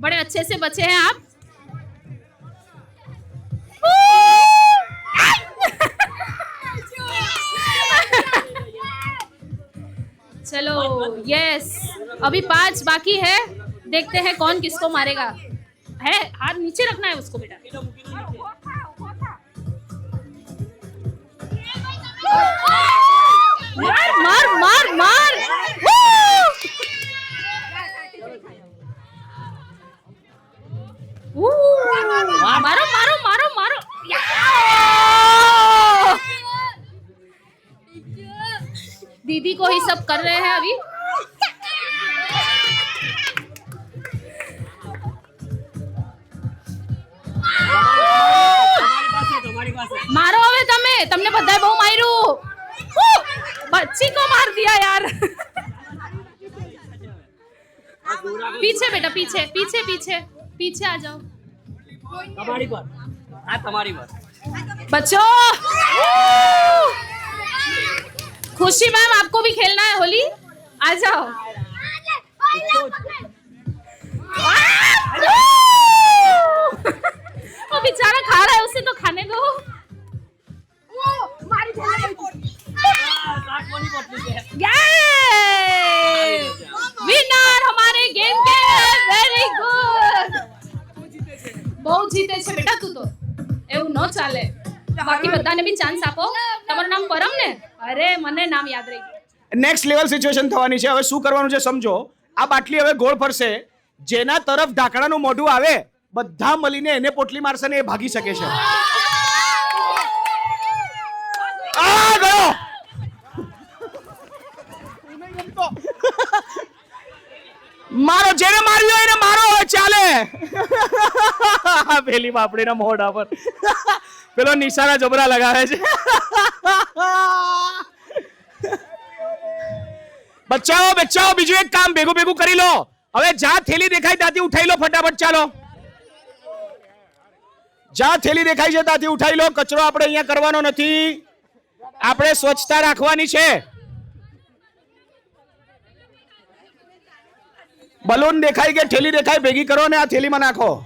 बड़े अच्छे से बचे हैं आप। चलो यस, अभी 5 बाकी है। देखते हैं कौन किसको मारेगा। है हाथ नीचे रखना है उसको बेटा। मार। मारो। दीदी को ही सब कर रहे हैं अभी। मारो હવે તમને બધાએ બહુ માર્યું। बच्ची को मार दिया यार। पीछे बेटा, पीछे आ जाओ। तुम्हारी बात। बच्चों, खुशी मैम आपको भी खेलना है होली, आ जाओ। वो बेचारा खा रहा है, उसे तो खाने दो। विनर हमारे गेम के। Very good. बहुत जीते छे बेटा तू तो। એવું ન ચાલે। બાકી બધાને બી ચાન્સ આપો। તમારું નામ પરમ ને? અરે મને નામ યાદ રહી ગયું। નેક્સ્ટ લેવલ સિચ્યુએશન થવાની છે। હવે શું કરવાનું છે સમજો। આ બાટલી હવે ગોળ ફરશે। જેના તરફ ઢાંકણાનું મોઢું આવે બધા મળીને એને પોટલી મારશે ને એ ભાગી શકે છે। આ ગયો। મારો જેને માર્યો એને મારો ચાલે। પેલી બાપડીના મોઢા પર પેલો નિશાના જબરા લગાવે છે। બચ્ચાઓ બીજું એક કામ ભેગું કરી લો। હવે જ્યાં થેલી દેખાય ત્યાંથી ઉઠાઈ લો ફટાફટ। ચાલો, જ્યાં થેલી દેખાય છે ત્યાંથી ઉઠાઈ લો। કચરો આપણે અહીંયા કરવાનો નથી, આપણે સ્વચ્છતા રાખવાની છે। बलून देखाई के थैली देखाई भेगी करो ने आ थैली में नाखो।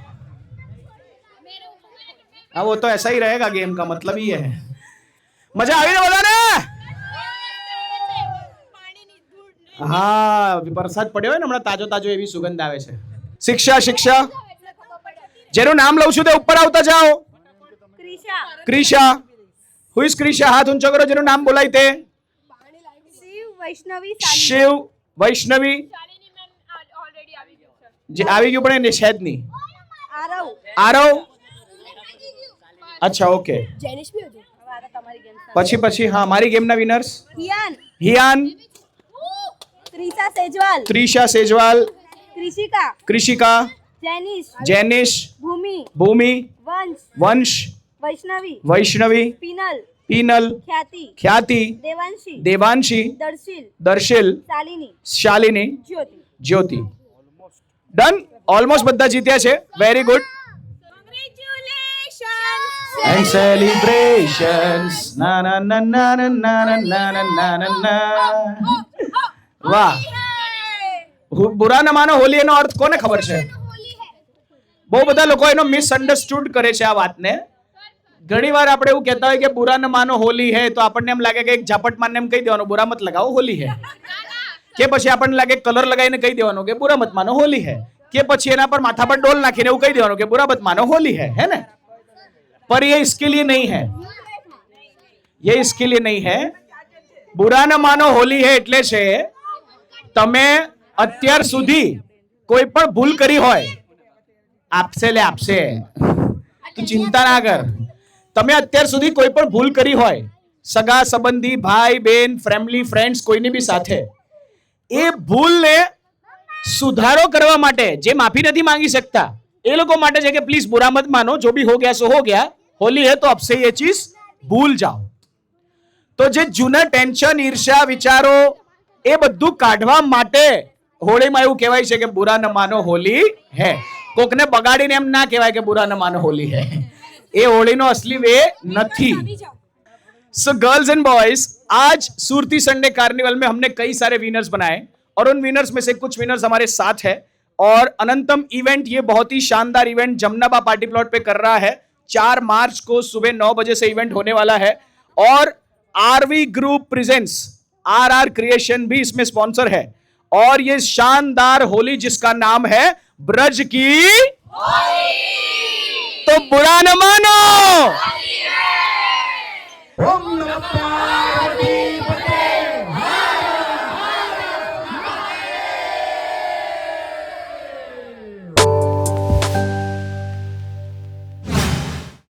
हाँ वो तो ऐसा ही रहेगा, गेम का मतलब ही है। मजा आई ना बता ने? હા વરસાદ પડ્યો હોય ને હમણાં તાજો તાજો એવી સુગંધ આવે છે. શિક્ષા શિક્ષા જેનું નામ લઉં છું તે ઉપર આવતા જાઓ. ક્રિશા. Who is Krisha? હાથ ઊંચો કરો જેનું નામ બોલાય તે. શિવ વૈષ્ણવી જે આવી ગયું પણ એ નિષેધ નહીં. આરવ. અચ્છા ઓકે. પછી હા મારી ગેમના વિનર્સ હિયાન, ત્રિષા સેજવાલ, કૃષિકા, જેનિશ, ભૂમિ, વંશ, વૈષ્ણવી, પીનલ, ખ્યાતિ, દેવાંશી, દર્શિલ, શાલિની, જ્યોતિ. ડન. ઓલમોસ્ટ બધા જીત્યા છે. Very good. And celebrations. Na na na na na na na na na na na. વાહ. બુરા ન માનો હોલી એનો અર્થ કોને ખબર છે? બહુ બધા લોકો એનો મિસઅન્ડરસ્ટુડ કરે છે આ વાતને. ઘણી વાર આપણે એવું કહેતા હોય કે બુરા ન માનો હોલી હે તો આપણને એમ લાગે કે એક ઝાપટ મારને એમ કહી દેવાનું બુરા મત લગાવો હોલી હે. કે પછી આપણને લાગે કલર લગાવીને કહી દેવાનું કે બુરા મત માનો હોલી હે. કે પછી એના પર માથા પર ડોલ નાખીને એવું કહી દેવાનું કે બુરા મત માનો હોલી હે ને? पर ये इसके लिए नहीं है, ये इसके लिए नहीं है. बुरा न मानो होली है એટલે છે તમે અત્યાર સુધી કોઈ પણ ભૂલ કરી હોય આપસે લે આપસે તું ચિંતા ના કર. તમે અત્યાર સુધી કોઈ પણ ભૂલ કરી હોય સગા સંબંધી ભાઈ બહેન ફેમિલી ફ્રેન્ડ્સ કોઈની બી સાથે એ ભૂલને સુધારો કરવા માટે જે માફી નથી માંગી શકતા એ લોકો માટે છે કે પ્લીઝ बुरा मत मानो, जो भी हो गया सो हो गया, होली है तो अब से ये चीज भूल जाओ. तो જે જૂના ટેન્શન ઈર્ષ્યા વિચારો એ બધું કાઢવા માટે હોળીમાં એવું કહેવાય છે કે बुरा न मानो होली है. કોકને બગાડીને એમ ના કહેવાય કે बुरा न मानो होली है. એ હોળીનો असली वे નથી. सो गर्ल्स एंड बॉयज, आज सूरती संडे कार्निवल में हमने कई सारे विनर्स बनाए और उन विनर्स में से कुछ विनर्स हमारे साथ है. और अनंतम इवेंट ये बहुत ही शानदार इवेंट जमनाबा पार्टी प्लॉट पे कर रहा है. 4 मार्च को सुबह 9 बजे से इवेंट होने वाला है और RV group presents RR creation भी इसमें स्पॉन्सर है. और ये शानदार होली जिसका नाम है ब्रज की होली, तो बुरा न मानो.